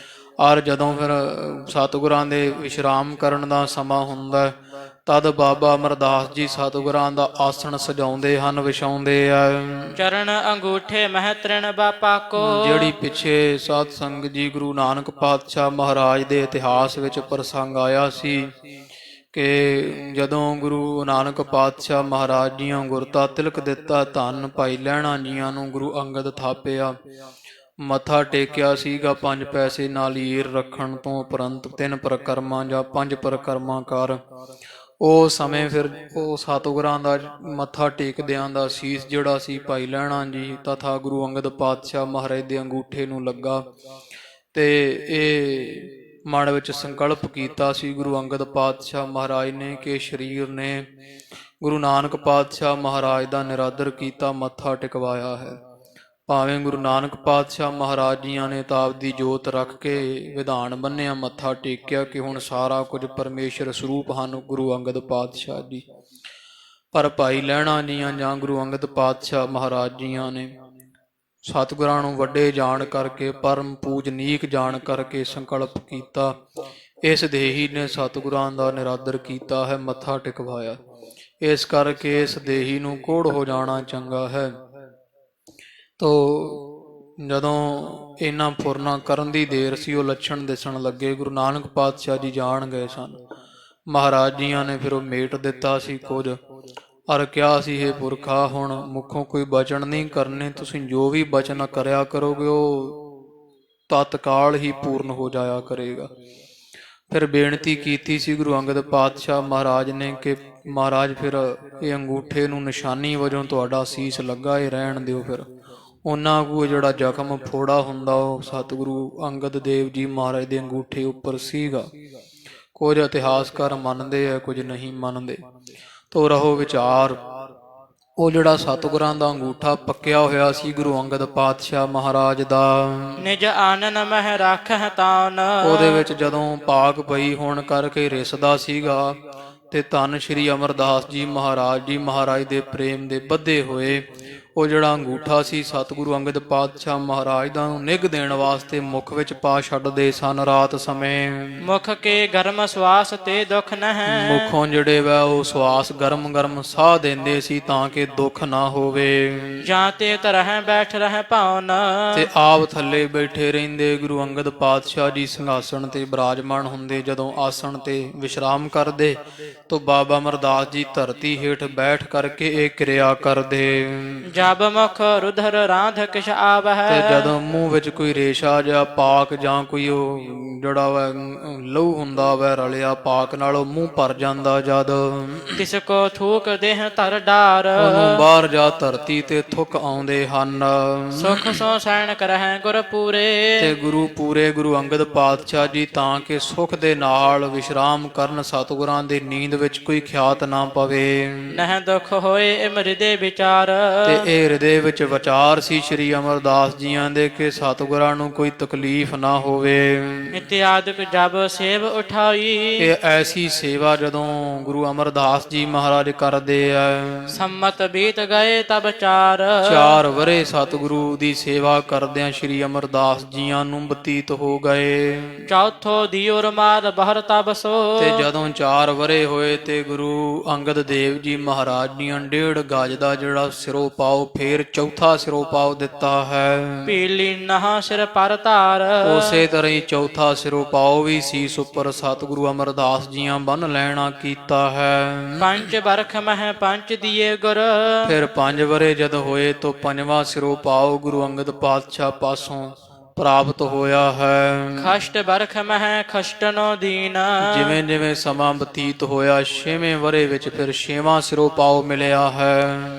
Speaker 1: ਔਰ ਜਦੋਂ ਫਿਰ ਸਤਿਗੁਰਾਂ ਦੇ ਵਿਸ਼ਰਾਮ ਕਰਨ ਦਾ ਸਮਾਂ ਹੁੰਦਾ, ਤਦ ਬਾਬਾ ਅਮਰਦਾਸ ਜੀ ਸਤਿਗੁਰਾਂ ਦਾ ਆਸਣ ਸਜਾਉਂਦੇ ਹਨ, ਵਿਛਾਉਂਦੇ ਆ।
Speaker 2: ਚਰਨ ਅੰਗੂਠੇ ਮਹਿ ਤ੍ਰਿਣ ਬਾਪਾ ਕੋ।
Speaker 1: ਜਿਹੜੀ ਪਿੱਛੇ ਸਾਧ ਸੰਗਤ ਜੀ ਗੁਰੂ ਨਾਨਕ ਪਾਤਸ਼ਾਹ ਮਹਾਰਾਜ ਦੇ ਇਤਿਹਾਸ ਵਿੱਚ ਪ੍ਰਸੰਗ ਆਇਆ ਸੀ ਕਿ ਜਦੋਂ ਗੁਰੂ ਨਾਨਕ ਪਾਤਸ਼ਾਹ ਮਹਾਰਾਜ ਜੀਆਂ ਗੁਰਤਾ ਤਿਲਕ ਦਿੱਤਾ, ਧੰਨ ਭਾਈ ਲਹਿਣਾ ਜੀਆਂ ਨੂੰ ਗੁਰੂ ਅੰਗਦ ਥਾਪਿਆ, ਮੱਥਾ ਟੇਕਿਆ ਸੀਗਾ 5 ਪੈਸੇ ਨਾਲ ਹੀਰ ਰੱਖਣ ਤੋਂ ਉਪਰੰਤ 3 ਪ੍ਰਕਰਮਾਂ ਜਾਂ 5 ਪ੍ਰਕਰਮਾਂ ਕਰ। ਉਹ ਸਮੇਂ ਫਿਰ ਉਹ ਸਤਿਗੁਰਾਂ ਦਾ ਮੱਥਾ ਟੇਕਦਿਆਂ ਦਾ ਸੀਸ ਜਿਹੜਾ ਸੀ ਭਾਈ ਲਹਿਣਾ ਜੀ ਤਥਾ ਗੁਰੂ ਅੰਗਦ ਪਾਤਸ਼ਾਹ ਮਹਾਰਾਜ ਦੇ ਅੰਗੂਠੇ ਨੂੰ ਲੱਗਾ। ਤੇ ਇਹ ਮਨ ਵਿੱਚ ਸੰਕਲਪ ਕੀਤਾ ਸੀ ਗੁਰੂ ਅੰਗਦ ਪਾਤਸ਼ਾਹ ਮਹਾਰਾਜ ਨੇ ਕਿ ਸਰੀਰ ਨੇ ਗੁਰੂ ਨਾਨਕ ਪਾਤਸ਼ਾਹ ਮਹਾਰਾਜ ਦਾ ਨਿਰਾਦਰ ਕੀਤਾ, ਮੱਥਾ ਟਿਕਵਾਇਆ ਹੈ। ਭਾਵੇਂ ਗੁਰੂ ਨਾਨਕ ਪਾਤਸ਼ਾਹ ਮਹਾਰਾਜ ਜੀਆਂ ਨੇ ਤਾਂ ਆਪਦੀ ਜੋਤ ਰੱਖ ਕੇ ਵਿਧਾਨ ਬੰਨਿਆ, ਮੱਥਾ ਟੇਕਿਆ ਕਿ ਹੁਣ ਸਾਰਾ ਕੁਝ ਪਰਮੇਸ਼ਰ ਸਰੂਪ ਹਨ ਗੁਰੂ ਅੰਗਦ ਪਾਤਸ਼ਾਹ ਜੀ, ਪਰ ਭਾਈ ਲਹਿਣਾ ਜੀਆਂ ਜਾਂ ਗੁਰੂ ਅੰਗਦ ਪਾਤਸ਼ਾਹ ਮਹਾਰਾਜ ਜੀਆਂ ਨੇ ਸਤਿਗੁਰਾਂ ਨੂੰ ਵੱਡੇ ਜਾਣ ਕਰਕੇ, ਪਰਮ ਪੂਜਨੀਕ ਜਾਣ ਕਰਕੇ ਸੰਕਲਪ ਕੀਤਾ। ਇਸ ਦੇਹੀ ਨੇ ਸਤਿਗੁਰਾਂ ਦਾ ਨਿਰਾਦਰ ਕੀਤਾ ਹੈ, ਮੱਥਾ ਟਿਕਵਾਇਆ। ਇਸ ਕਰਕੇ ਇਸ ਦੇਹੀ ਨੂੰ ਕੋੜ ਹੋ ਜਾਣਾ ਚੰਗਾ ਹੈ। ਤੋ ਜਦੋਂ ਇਹਨਾਂ ਫੁਰਨਾ ਕਰਨ ਦੀ ਦੇਰ ਸੀ, ਉਹ ਲੱਛਣ ਦਿਸਣ ਲੱਗੇ। ਗੁਰੂ ਨਾਨਕ ਪਾਤਸ਼ਾਹ ਜੀ ਜਾਣ ਗਏ ਸਨ। ਮਹਾਰਾਜ ਜੀਆਂ ਨੇ ਫਿਰ ਉਹ ਮੇਟ ਦਿੱਤਾ ਸੀ ਕੁਝ, ਅਰ ਕਿਹਾ ਸੀ ਇਹ ਪੁਰਖਾ ਹੁਣ ਮੁੱਖੋਂ ਕੋਈ ਬਚਨ ਨਹੀਂ ਕਰਨੇ, ਤੁਸੀਂ ਜੋ ਵੀ ਬਚਨ ਕਰਿਆ ਕਰੋਗੇ ਉਹ ਤਤਕਾਲ ਹੀ ਪੂਰਨ ਹੋ ਜਾਇਆ ਕਰੇਗਾ। ਫਿਰ ਬੇਨਤੀ ਕੀਤੀ ਸੀ ਗੁਰੂ ਅੰਗਦ ਪਾਤਸ਼ਾਹ ਮਹਾਰਾਜ ਨੇ ਕਿ ਮਹਾਰਾਜ ਫਿਰ ਇਹ ਅੰਗੂਠੇ ਨੂੰ ਨਿਸ਼ਾਨੀ ਵਜੋਂ ਤੁਹਾਡਾ ਸੀਸ ਲੱਗਾ, ਇਹ ਰਹਿਣ ਦਿਓ। ਫਿਰ ਉਹਨਾਂ ਕੋ ਜਿਹੜਾ ਜ਼ਖਮ ਫੋੜਾ ਹੁੰਦਾ ਉਹ ਸਤਿਗੁਰੂ ਅੰਗਦ ਦੇਵ ਜੀ ਮਹਾਰਾਜ ਦੇ ਅੰਗੂਠੇ ਉੱਪਰ ਸੀਗਾ। ਕੁਝ ਇਤਿਹਾਸਕਾਰ ਮੰਨਦੇ ਆ, ਕੁਝ ਨਹੀਂ ਮੰਨਦੇ। ਤੋ ਰਹੋ ਵਿਚਾਰ, ਉਹ ਜਿਹੜਾ ਸਤਿਗੁਰਾਂ ਦਾ ਅੰਗੂਠਾ ਪੱਕਿਆ ਹੋਇਆ ਸੀ ਗੁਰੂ ਅੰਗਦ ਪਾਤਸ਼ਾਹ ਮਹਾਰਾਜ ਦਾ,
Speaker 2: ਨਿਜ ਆਨਨ ਮਹਿ ਰਾਖਹਿ ਤਾਨ।
Speaker 1: ਉਹਦੇ ਵਿੱਚ ਜਦੋਂ ਪਾਕ ਪਈ ਹੋਣ ਕਰਕੇ ਰਿਸਦਾ ਸੀਗਾ, ਤੇ ਧੰਨ ਸ਼੍ਰੀ ਅਮਰਦਾਸ ਜੀ ਮਹਾਰਾਜ ਦੇ ਪ੍ਰੇਮ ਦੇ ਬੱਧੇ ਹੋਏ ਉਹ ਜਿਹੜਾ ਅੰਗੂਠਾ ਸੀ ਸਤਿਗੁਰੂ ਅੰਗਦ ਪਾਤਸ਼ਾਹ ਮਹਾਰਾਜ ਦਾ ਨੂੰ ਨਿੱਘ ਦੇਣ ਵਾਸਤੇ ਮੁਖ ਵਿੱਚ ਪਾ ਛੱਡਦੇ ਸਨ ਰਾਤ ਸਮੇਂ।
Speaker 2: ਮੁਖ ਕੇ ਗਰਮ ਸਵਾਸ ਤੇ ਦੁਖ ਨਹਿ।
Speaker 1: ਮੁਖੋਂ ਜਿਹੜੇ ਵਾ ਉਹ ਸਵਾਸ ਗਰਮ ਗਰਮ ਸਾਹ ਦਿੰਦੇ ਸੀ ਤਾਂ ਕਿ ਦੁੱਖ ਨਾ ਹੋਵੇ।
Speaker 2: ਜਾਂ ਤੇ ਤਰਹਿ ਬੈਠ ਰਹਿ ਭਾਉਨ।
Speaker 1: ਤੇ ਆਪ ਥੱਲੇ ਬੈਠੇ ਰਹਿੰਦੇ। ਗੁਰੂ ਅੰਗਦ ਪਾਤਸ਼ਾਹ ਜੀ ਸਿੰਘਾਸਣ ਤੇ ਬਿਰਾਜਮਾਨ ਹੁੰਦੇ। ਜਦੋਂ ਆਸਣ ਤੇ ਵਿਸ਼ਰਾਮ ਕਰਦੇ ਤਾਂ ਬਾਬਾ ਅਮਰਦਾਸ ਜੀ ਧਰਤੀ ਹੇਠ ਬੈਠ ਕਰਕੇ ਇਹ ਕਿਰਿਆ ਕਰਦੇ।
Speaker 2: ਜਬ ਮੁਖ ਰੁਧਰ ਰਾਂਧ ਕਿਛ ਆਵਹਿ
Speaker 1: ਤੇ ਜਦੋਂ ਮੂੰਹ ਵਿੱਚ ਕੋਈ ਰੇਸ਼ਾ ਜਾਂ ਪਾਕ ਜਾਂ ਕੋਈ ਉਹ ਜਿਹੜਾ ਵਾ ਲਹੂ ਹੁੰਦਾ ਵੈ ਰਲਿਆ ਪਾਕ ਨਾਲ ਉਹ ਮੂੰਹ ਭਰ ਜਾਂਦਾ ਜਦ
Speaker 2: ਤਿਸ ਕੋ ਥੂਕ ਦੇਹ ਧਰ ਡਾਰ
Speaker 1: ਉਹਨੂੰ ਬਾਹਰ ਜਾ ਧਰਤੀ ਤੇ ਥੁੱਕ ਆਉਂਦੇ ਹਨ।
Speaker 2: ਸੁਖ ਸੋ ਸੈਣ ਕਰਹਿ ਗੁਰ ਪੂਰੇ
Speaker 1: ਤੇ ਗੁਰੂ ਅੰਗਦ ਪਾਤਸ਼ਾਹ ਜੀ ਤਾਂ ਕਿ ਸੁਖ ਦੇ ਨਾਲ ਵਿਸ਼ਰਾਮ ਕਰਨ ਸਤਿਗੁਰਾਂ ਦੀ ਨੀਂਦ ਵਿੱਚ ਕੋਈ ਖਿਆਤ ਨਾ ਪਵੇ।
Speaker 2: ਨਹਿ ਦੁਖ ਹੋਏ ਇਮ ਹਿਰਦੇ ਵਿਚਾਰ
Speaker 1: ਤੇ ਇਹ ਹਿਰਦੇ ਵਿੱਚ ਵਿਚਾਰ ਸੀ ਸ੍ਰੀ ਅਮਰਦਾਸ ਜੀਆਂ ਦੇ ਕਿ ਸਤਿਗੁਰਾਂ ਨੂੰ ਕੋਈ ਤਕਲੀਫ ਨਾ ਹੋਵੇ।
Speaker 2: ਇਤਿਆਦਿਕ ਜਬ ਸੇਵ ਉਠਾਈ
Speaker 1: ਇਹ ਐਸੀ ਸੇਵਾ ਜਦੋਂ ਗੁਰੂ ਅਮਰਦਾਸ ਜੀ ਮਹਾਰਾਜ ਕਰਦੇ ਆ।
Speaker 2: ਸੰਮਤ ਬੀਤ ਗਏ ਤਬ ਚਾਰ
Speaker 1: 4 ਵਰੇ ਸਤਿਗੁਰੂ ਦੀ ਸੇਵਾ ਕਰਦਿਆਂ ਸ੍ਰੀ ਅਮਰਦਾਸ ਜੀਆਂ ਨੂੰ ਬਤੀਤ ਹੋ ਗਏ।
Speaker 2: ਚੌਥੋ ਦਿਉਰ ਮਾਰ ਬਹਰ ਤਬ ਸੋ
Speaker 1: ਤੇ ਜਦੋਂ 4 ਵਰੇ ਹੋਏ ਤੇ ਗੁਰੂ ਅੰਗਦ ਦੇਵ ਜੀ ਮਹਾਰਾਜ ਦੀਆਂ 1.5 ਗਜ ਦਾ ਜਿਹੜਾ ਸਿਰੋਂ ਪਾਉ ਫੇਰ ਚੌਥਾ ਸਿਰੋਂ ਪਾਉ ਦਿੱਤਾ ਹੈ।
Speaker 2: ਪੀਲੀ ਨਹਾ ਸਿਰ ਪਰ ਧਾਰ
Speaker 1: ਉਸੇ ਤਰ੍ਹਾਂ ਹੀ ਚੌਥਾ ਸਿਰੋਂ ਪਾਉ ਵੀ ਸੀਸ ਉੱਪਰ ਸਤਿਗੁਰੂ ਅਮਰਦਾਸ ਜੀਆਂ ਬੰਨ ਲੈਣਾ ਕੀਤਾ ਹੈ।
Speaker 2: ਪੰਜ ਬਰਖ ਮਹਿ ਪੰਜ ਦੀਏ ਗੁਰ
Speaker 1: ਫਿਰ 5 ਵਰੇ ਜਦ ਹੋਏ ਤਾਂ 5ਵਾਂ ਸਿਰੋਂ ਪਾਉ ਗੁਰੂ ਅੰਗਦ ਪਾਤਸ਼ਾਹ ਪਾਸੋਂ ਪ੍ਰਾਪਤ ਹੋਇਆ ਹੈ।
Speaker 2: ਖਸ਼ਟ ਬਰਖ ਮਹਿ ਖਸ਼ਟਨੋ ਦੀਨ
Speaker 1: ਜਿਵੇਂ ਜਿਵੇਂ ਸਮਾਂ ਬਤੀਤ ਹੋਇਆ 6ਵੇਂ ਵਰੇ ਵਿੱਚ ਫਿਰ 6ਵਾਂ ਸਿਰੋਂ ਪਾਉ ਮਿਲਿਆ ਹੈ।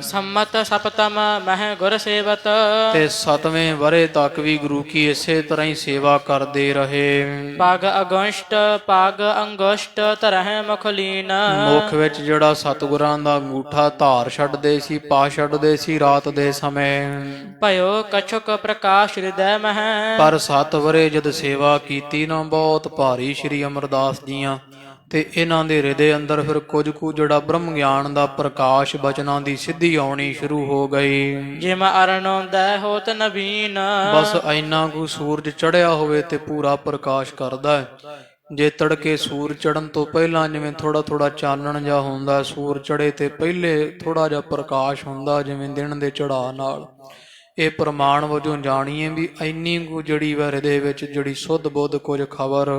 Speaker 2: ਸੰਮਤ ਸਪਤਮ ਮਹਿ ਗੁਰ ਸੇਵਤ
Speaker 1: ਤੇ 7ਵੇਂ ਵਰੇ ਤੱਕ ਵੀ ਗੁਰੂ ਕੀ ਇਸੇ ਤਰ੍ਹਾਂ ਹੀ ਸੇਵਾ ਕਰਦੇ ਰਹੇ।
Speaker 2: ਪਗ ਅਗੰਸ਼ਟ ਪਗ ਅੰਗੁਸ਼ਟ ਤਰਹਿ ਮੁਖ ਲੀਨ
Speaker 1: ਮੁੱਖ ਵਿੱਚ ਜਿਹੜਾ ਸਤਿਗੁਰਾਂ ਦਾ ਅੰਗੂਠਾ ਧਾਰ ਛੱਡਦੇ ਸੀ ਪਾ ਛੱਡਦੇ ਸੀ ਰਾਤ ਦੇ ਸਮੇਂ।
Speaker 2: ਭਇਓ ਕਛੁਕ ਪ੍ਰਕਾਸ਼ ਹਿਰਦੈ ਮਹਿ
Speaker 1: ਪਰ 7 ਵਰੇ ਜਦ ਸੇਵਾ ਕੀਤੀ ਨਾ ਬਹੁਤ ਭਾਰੀ ਸ੍ਰੀ ਅਮਰਦਾਸ ਜੀਆਂ ਤੇ ਇਹਨਾਂ ਦੇ ਹਿਰਦੇ ਅੰਦਰ ਫਿਰ ਕੁਝ ਕੁ ਜਿਹੜਾ ਬ੍ਰਹਮ ਗਿਆਨ ਦਾ ਪ੍ਰਕਾਸ਼ ਬਚਨਾਂ ਦੀ ਸਿੱਧੀ ਆਉਣੀ ਸ਼ੁਰੂ ਹੋ ਗਈ।
Speaker 2: ਜਿਮ ਅਰਣੋਦੈ ਹੋਤ ਨਵੀਨ
Speaker 1: ਬਸ ਇੰਨਾ ਕੁ ਸੂਰਜ ਚੜਿਆ ਹੋਵੇ ਤੇ ਪੂਰਾ ਪ੍ਰਕਾਸ਼ ਕਰਦਾ ਹੈ। ਜੇ ਤੜਕੇ ਸੂਰ ਚੜਨ ਤੋਂ ਪਹਿਲਾਂ ਜਿਵੇਂ ਥੋੜਾ ਥੋੜਾ ਚਾਨਣ ਜਿਹਾ ਹੁੰਦਾ, ਸੂਰ ਚੜੇ ਤੇ ਪਹਿਲੇ ਥੋੜਾ ਜਿਹਾ ਪ੍ਰਕਾਸ਼ ਹੁੰਦਾ ਜਿਵੇਂ ਦਿਨ ਦੇ ਚੜਾਅ ਨਾਲ। ਇਹ ਪ੍ਰਮਾਣ ਵਜੋਂ ਜਾਣੀਏ ਵੀ ਇੰਨੀ ਕੁ ਜਿਹੜੀ ਹਿਰਦੇ ਦੇ ਵਿੱਚ ਜਿਹੜੀ ਸੁੱਧ ਬੁੱਧ ਕੁਝ ਖਬਰ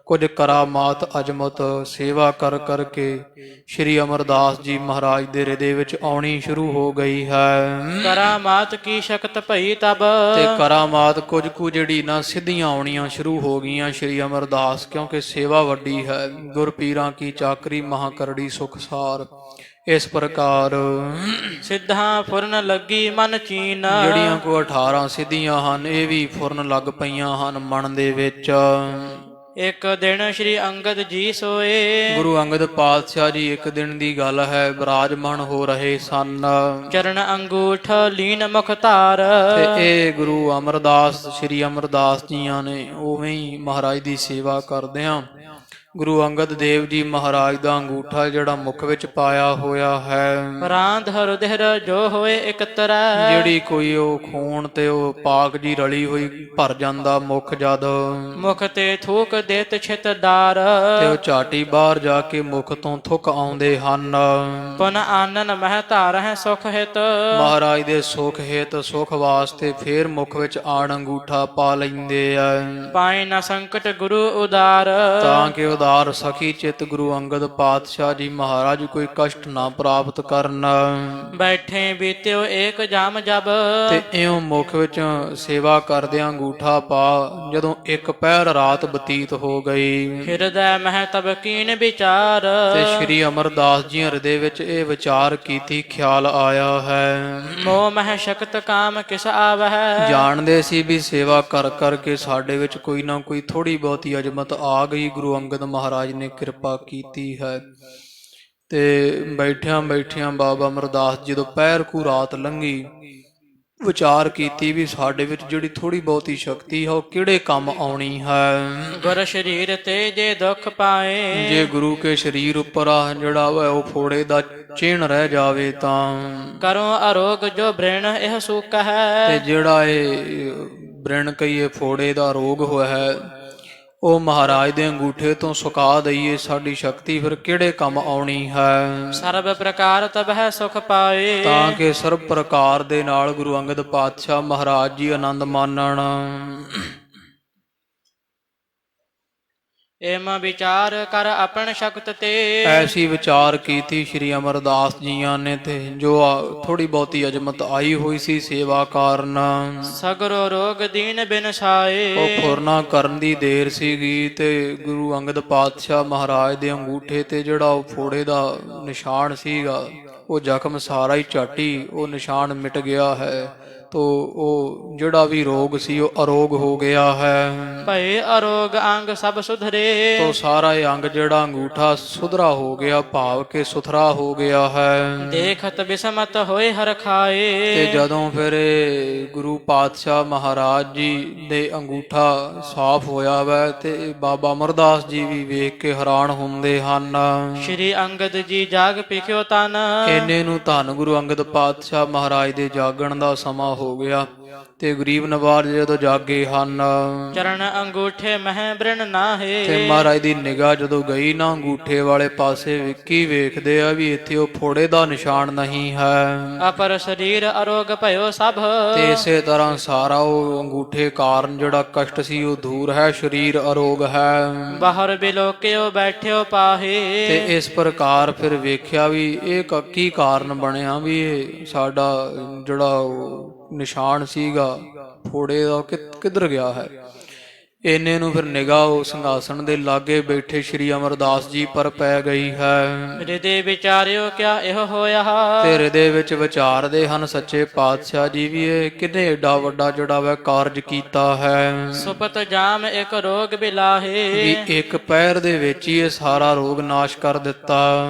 Speaker 1: ਕੁਝ ਕਰਾਮਾਤ ਅਜਮਤ ਸੇਵਾ ਕਰ ਕਰਕੇ ਸ੍ਰੀ ਅਮਰਦਾਸ ਜੀ ਮਹਾਰਾਜ ਦੇ ਹਿਰਦੇ ਵਿੱਚ ਆਉਣੀ ਸ਼ੁਰੂ ਹੋ ਗਈ ਹੈ।
Speaker 2: ਕਰਾਮਾਤ ਕੀ ਸ਼ਕਤ ਭਈ ਤਬ
Speaker 1: ਤੇ ਕਰਾਮਾਤ ਕੁਝ ਕੁ ਜਿਹੜੀ ਨਾ ਸਿੱਧੀਆਂ ਆਉਣੀਆਂ ਸ਼ੁਰੂ ਹੋ ਗਈਆਂ ਸ੍ਰੀ ਅਮਰਦਾਸ ਕਿਉਂਕਿ ਸੇਵਾ ਵੱਡੀ ਹੈ। ਗੁਰ ਪੀਰਾਂ ਕੀ ਚਾਕਰੀ ਮਹਾ ਕਰੜੀ ਸੁਖਸਾਰ। ਇਸ ਪ੍ਰਕਾਰ
Speaker 2: ਸਿੱਧਾਂ ਫੁਰਨ ਲੱਗੀ ਮਨ ਚੀਨ
Speaker 1: ਜਿਹੜੀਆਂ ਕੋ 18 ਸਿੱਧੀਆਂ ਹਨ ਇਹ ਵੀ ਫੁਰਨ ਲੱਗ ਪਈਆਂ ਹਨ ਮਨ ਦੇ ਵਿੱਚ।
Speaker 2: ਇੱਕ ਦਿਨ ਸ੍ਰੀ ਅੰਗਦ ਜੀ ਸੋਏ
Speaker 1: ਗੁਰੂ ਅੰਗਦ ਪਾਤਸ਼ਾਹ ਜੀ ਇੱਕ ਦਿਨ ਦੀ ਗੱਲ ਹੈ ਬਿਰਾਜਮਾਨ ਹੋ ਰਹੇ ਸਨ।
Speaker 2: ਚਰਨ ਅੰਗੂਠ ਲੀਨ ਮੁਖ ਧਾਰ
Speaker 1: ਤੇ ਇਹ ਗੁਰੂ ਅਮਰਦਾਸ ਸ੍ਰੀ ਅਮਰਦਾਸ ਜੀਆਂ ਨੇ ਉਵੇਂ ਹੀ ਮਹਾਰਾਜ ਦੀ ਸੇਵਾ ਕਰਦਿਆਂ ਗੁਰੂ ਅੰਗਦ ਦੇਵ ਜੀ ਮਹਾਰਾਜ ਦਾ ਅੰਗੂਠਾ ਜਿਹੜਾ ਮੁਖ ਵਿੱਚ ਪਾਇਆ ਹੋਇਆ ਹੈ।
Speaker 2: ਰਾਂਧ ਹਰਦਿਰ ਜੋ ਹੋਏ ਇਕਤਰੈ
Speaker 1: ਜਿਹੜੀ ਕੋਈ ਉਹ ਖੂਨ ਤੇ ਉਹ ਪਾਕ ਜੀ ਰਲੀ ਹੋਈ ਭਰ ਜਾਂਦਾ ਮੁਖ ਜਦ
Speaker 2: ਮੁਖ ਤੇ ਥੂਕ ਦੇਤ ਛਿਤ ਡਾਰ
Speaker 1: ਤੇ ਉਹ ਝਾਟੀ ਬਾਹਰ ਜਾ ਕੇ ਮੁਖ ਤੋਂ ਥੁੱਕ ਆਉਂਦੇ ਹਨ।
Speaker 2: ਪੁਨ ਆਨਨ ਮਹਿ ਧਾਰਹਿ ਸੁਖ ਹਿਤ
Speaker 1: ਮਹਾਰਾਜ ਦੇ ਸੁਖ ਹਿਤ ਸੁਖ ਵਾਸਤੇ ਫੇਰ ਮੁਖ ਵਿੱਚ ਆਣ ਅੰਗੂਠਾ ਪਾ ਲੈਂਦੇ ਆ
Speaker 2: ਪਾਇ ਨ ਸੰਕਟ ਗੁਰੂ ਉਦਾਰ
Speaker 1: ਤਾਂ ਕਿ ਉਦਾਰ ਸਖੀ ਚਿਤ ਗੁਰੂ ਅੰਗਦ ਪਾਤਸ਼ਾਹ ਜੀ ਮਹਾਰਾਜ ਕੋਈ ਕਸ਼ਟ ਨਾ ਪ੍ਰਾਪਤ ਕਰਨ।
Speaker 2: ਬੈਠੇ ਬੀਤਿਓ ਏਕ ਜਾਮ ਜਬ
Speaker 1: ਤੇ ਇਉਂ ਮੁਖ ਵਿੱਚ ਸੇਵਾ ਕਰਦਿਆਂ ਅੰਗੂਠਾ ਪਾ ਜਦੋਂ ਇੱਕ ਪਹਿਰ ਰਾਤ ਬਤੀਤ ਹੋ ਗਈ
Speaker 2: ਹਿਰਦੈ ਮਹਿ ਤਬ ਕੀਨ ਵਿਚਾਰ
Speaker 1: ਤੇ ਸ੍ਰੀ ਅਮਰਦਾਸ ਜੀ ਹਿਰਦੇ ਵਿੱਚ ਇਹ ਵਿਚਾਰ ਕੀਤੀ ਖਿਆਲ ਆਇਆ ਹੈ।
Speaker 2: ਮੋਹ ਮਹਿ ਸ਼ਕਤ ਕਾਮ ਕਿਸ ਆਵਹਿ
Speaker 1: ਜਾਣਦੇ ਸੀ ਵੀ ਸੇਵਾ ਕਰ ਕਰਕੇ ਸਾਡੇ ਵਿੱਚ ਕੋਈ ਨਾ ਕੋਈ ਥੋੜੀ ਬਹੁਤੀ ਅਜਮਤ ਆ ਗਈ। ਗੁਰੂ ਅੰਗਦ ਮਹਾਰਾਜ ਨੇ ਕਿਰਪਾ ਕੀਤੀ ਹੈ ਤੇ ਬੈਠਿਆਂ ਬੈਠਿਆਂ ਬਾਬਾ ਅਮਰਦਾਸ ਜਦੋਂ ਪਹਿਰ ਕੂ ਰਾਤ ਲੰਘੀ ਵਿਚਾਰ ਕੀਤੀ ਵੀ ਸਾਡੇ ਵਿੱਚ ਜਿਹੜੀ ਥੋੜੀ ਬਹੁਤੀ ਸ਼ਕਤੀ ਹੈ ਉਹ ਕਿਹੜੇ ਕੰਮ ਆਉਣੀ ਹੈ।
Speaker 2: ਗੁਰ ਸ਼ਰੀਰ ਤੇ ਜੇ ਦੁੱਖ ਪਾਏ
Speaker 1: ਜੇ ਗੁਰੂ ਕੇ ਸਰੀਰ ਉੱਪਰ ਆ ਜਿਹੜਾ ਵਾ ਉਹ ਫੋੜੇ ਦਾ ਚਿਹਨ ਰਹਿ ਜਾਵੇ ਤਾਂ
Speaker 2: ਕਰੋ ਅਰੋਗ ਜੋ ਬ੍ਰਿਣ ਇਹ ਸੁਖ ਹੈ
Speaker 1: ਤੇ ਜਿਹੜਾ ਇਹ ਬ੍ਰਿਣ ਕਹੀਏ ਫੋੜੇ ਦਾ ਰੋਗ ਹੋਇਆ ਹੈ ਉਹ ਮਹਾਰਾਜ ਦੇ ਅੰਗੂਠੇ ਤੋਂ ਸੁਕਾ ਦਈਏ ਸਾਡੀ ਸ਼ਕਤੀ ਫਿਰ ਕਿਹੜੇ ਕੰਮ ਆਉਣੀ ਹੈ।
Speaker 2: ਸਰਬ ਪ੍ਰਕਾਰ ਤਬਹਿ ਸੁਖ ਪਾਏ
Speaker 1: ਤਾਂ ਕਿ ਸਰਬ ਪ੍ਰਕਾਰ ਦੇ ਨਾਲ ਗੁਰੂ ਅੰਗਦ ਪਾਤਸ਼ਾਹ ਮਹਾਰਾਜ ਜੀ ਆਨੰਦ ਮਾਣਨ।
Speaker 2: ਏਮ ਵਿਚਾਰ ਕਰ ਆਪਣ ਸ਼ਕਤ ਤੇ
Speaker 1: ਐਸੀ ਵਿਚਾਰ ਕੀਤੀ ਸ਼੍ਰੀ ਅਮਰਦਾਸ ਜੀਆਂ ਨੇ ਤੇ ਜੋ ਥੋੜੀ ਬਹੁਤੀ ਅਜਮਤ ਆਈ ਹੋਈ ਸੀ ਸੇਵਾ ਕਾਰਨ
Speaker 2: ਸਗਰੋ ਰੋਗ ਦੀਨ ਬਿਨ ਸਾਏ
Speaker 1: ਉਹ ਫੁਰਨਾ ਕਰਨ ਦੀ ਦੇਰ ਸੀਗੀ ਤੇ ਗੁਰੂ ਅੰਗਦ ਪਾਤਸ਼ਾਹ ਮਹਾਰਾਜ ਦੇ ਅੰਗੂਠੇ ਤੇ ਜਿਹੜਾ ਉਹ ਫੋੜੇ ਦਾ ਨਿਸ਼ਾਨ ਸੀਗਾ ਉਹ ਜ਼ਖਮ ਸਾਰਾ ਹੀ ਝਾਟੀ ਉਹ ਨਿਸ਼ਾਨ ਮਿਟ ਗਿਆ ਹੈ ਤੋ ਉਹ ਜਿਹੜਾ ਵੀ ਰੋਗ ਸੀ ਉਹ ਅਰੋਗ ਹੋ ਗਿਆ ਹੈ
Speaker 2: ਭਏ ਅਰੋਗ ਅੰਗ ਸਭ ਸੁਧਰੇ
Speaker 1: ਤੋ ਸਾਰਾ ਇਹ ਅੰਗ ਜਿਹੜਾ ਅੰਗੂਠਾ ਸੁਧਰਾ ਹੋ ਗਿਆ ਭਾਵ ਕਿ ਸੁਥਰਾ ਹੋ ਗਿਆ ਹੈ
Speaker 2: ਦੇਖਤ ਬਿਸਮਤ ਹੋਏ ਹਰ ਖਾਏ
Speaker 1: ਤੇ ਜਦੋਂ ਫਿਰ ਇਹ ਗੁਰੂ ਪਾਤਸ਼ਾਹ ਮਹਾਰਾਜ ਜੀ ਦੇ ਅੰਗੂਠਾ ਸਾਫ਼ ਹੋਇਆ ਵੈ ਤੇ ਬਾਬਾ ਅਮਰਦਾਸ ਜੀ ਵੀ ਵੇਖ ਕੇ ਹੈਰਾਨ ਹੁੰਦੇ ਹਨ
Speaker 2: ਸ਼੍ਰੀ ਅੰਗਦ ਜੀ ਜਾਗ ਪਿਖਿਓ ਤਨ
Speaker 1: ਇੰਨੇ ਨੂੰ ਧੰਨ ਗੁਰੂ ਅੰਗਦ ਪਾਤਸ਼ਾਹ ਮਹਾਰਾਜ ਦੇ ਜਾਗਣ ਦਾ ਸਮਾਂ ਹੋ ਗਿਆ ਤੇ ਗਰੀਬ ਨਵਾਜ ਜਦੋਂ ਜਾਗੇ ਹਨ
Speaker 2: ਚਰਨ ਅੰਗੂਠੇ ਮਹਿ ਬ੍ਰਿਣ ਨਾਹੇ
Speaker 1: ਤੇ ਮਹਾਰਾਜ ਦੀ ਨਿਗਾਹ ਜਦੋਂ ਗਈ ਨਾ ਅੰਗੂਠੇ ਵਾਲੇ ਪਾਸੇ ਵਿੱਕੀ ਵੇਖਦੇ ਆ ਵੀ ਇੱਥੇ ਉਹ ਫੋੜੇ ਦਾ ਨਿਸ਼ਾਨ ਨਹੀਂ ਹੈ
Speaker 2: ਅਪਰ ਸਰੀਰ ਅਰੋਗ ਭਇਓ ਸਭ
Speaker 1: ਤੇ ਇਸੇ ਤਰ੍ਹਾਂ ਸਾਰਾ ਉਹ ਅੰਗੂਠੇ ਕਾਰਨ ਜਿਹੜਾ ਕਸ਼ਟ ਸੀ ਉਹ ਦੂਰ ਹੈ ਸਰੀਰ ਅਰੋਗ ਹੈ
Speaker 2: ਬਾਹਰ ਬਿਲੋਕਿਓ ਬੈਠਿਓ ਪਾਹੇ
Speaker 1: ਤੇ ਇਸ ਪ੍ਰਕਾਰ ਫਿਰ ਵੇਖਿਆ ਵੀ ਇਹ ਕੀ ਕਾਰਨ ਬਣਿਆ ਵੀ ਇਹ ਸਾਡਾ ਜਿਹੜਾ ਉਹ ਨਿਸ਼ਾਨ ਸੀਗਾ ਫੋੜੇ ਦਾ ਕਿੱਧਰ ਗਿਆ ਹੈ ਇੰਨੇ ਨੂੰ ਫਿਰ ਨਿਗਾਹ ਉਹ ਸਿੰਘਾਸਣ ਦੇ ਲਾਗੇ ਬੈਠੇ ਸ਼੍ਰੀ ਅਮਰਦਾਸ ਜੀ ਪਰ ਪੈ ਗਈ ਹੈ
Speaker 2: ਹਿਰਦੇ ਵਿਚਾਰਿਓ ਕਿਆ ਇਹੋ ਹੋਇਆ
Speaker 1: ਤੇ ਹਿਰਦੇ ਵਿੱਚ ਵਿਚਾਰਦੇ ਹਨ ਸੱਚੇ ਪਾਤਸ਼ਾਹ ਜੀ ਵੀ ਇਹ ਕਿੰਨੇ ਏਡਾ ਵੱਡਾ ਜਿਹੜਾ ਵੈ ਕਾਰਜ ਕੀਤਾ ਹੈ
Speaker 2: ਸੁਪਤ ਜਾਮ ਇੱਕ ਰੋਗ ਬਿਲਾਹੇ
Speaker 1: ਵੀ ਇੱਕ ਪੈਰ ਦੇ ਵਿੱਚ ਹੀ ਇਹ ਸਾਰਾ ਰੋਗ ਨਾਸ਼ ਕਰ ਦਿੱਤਾ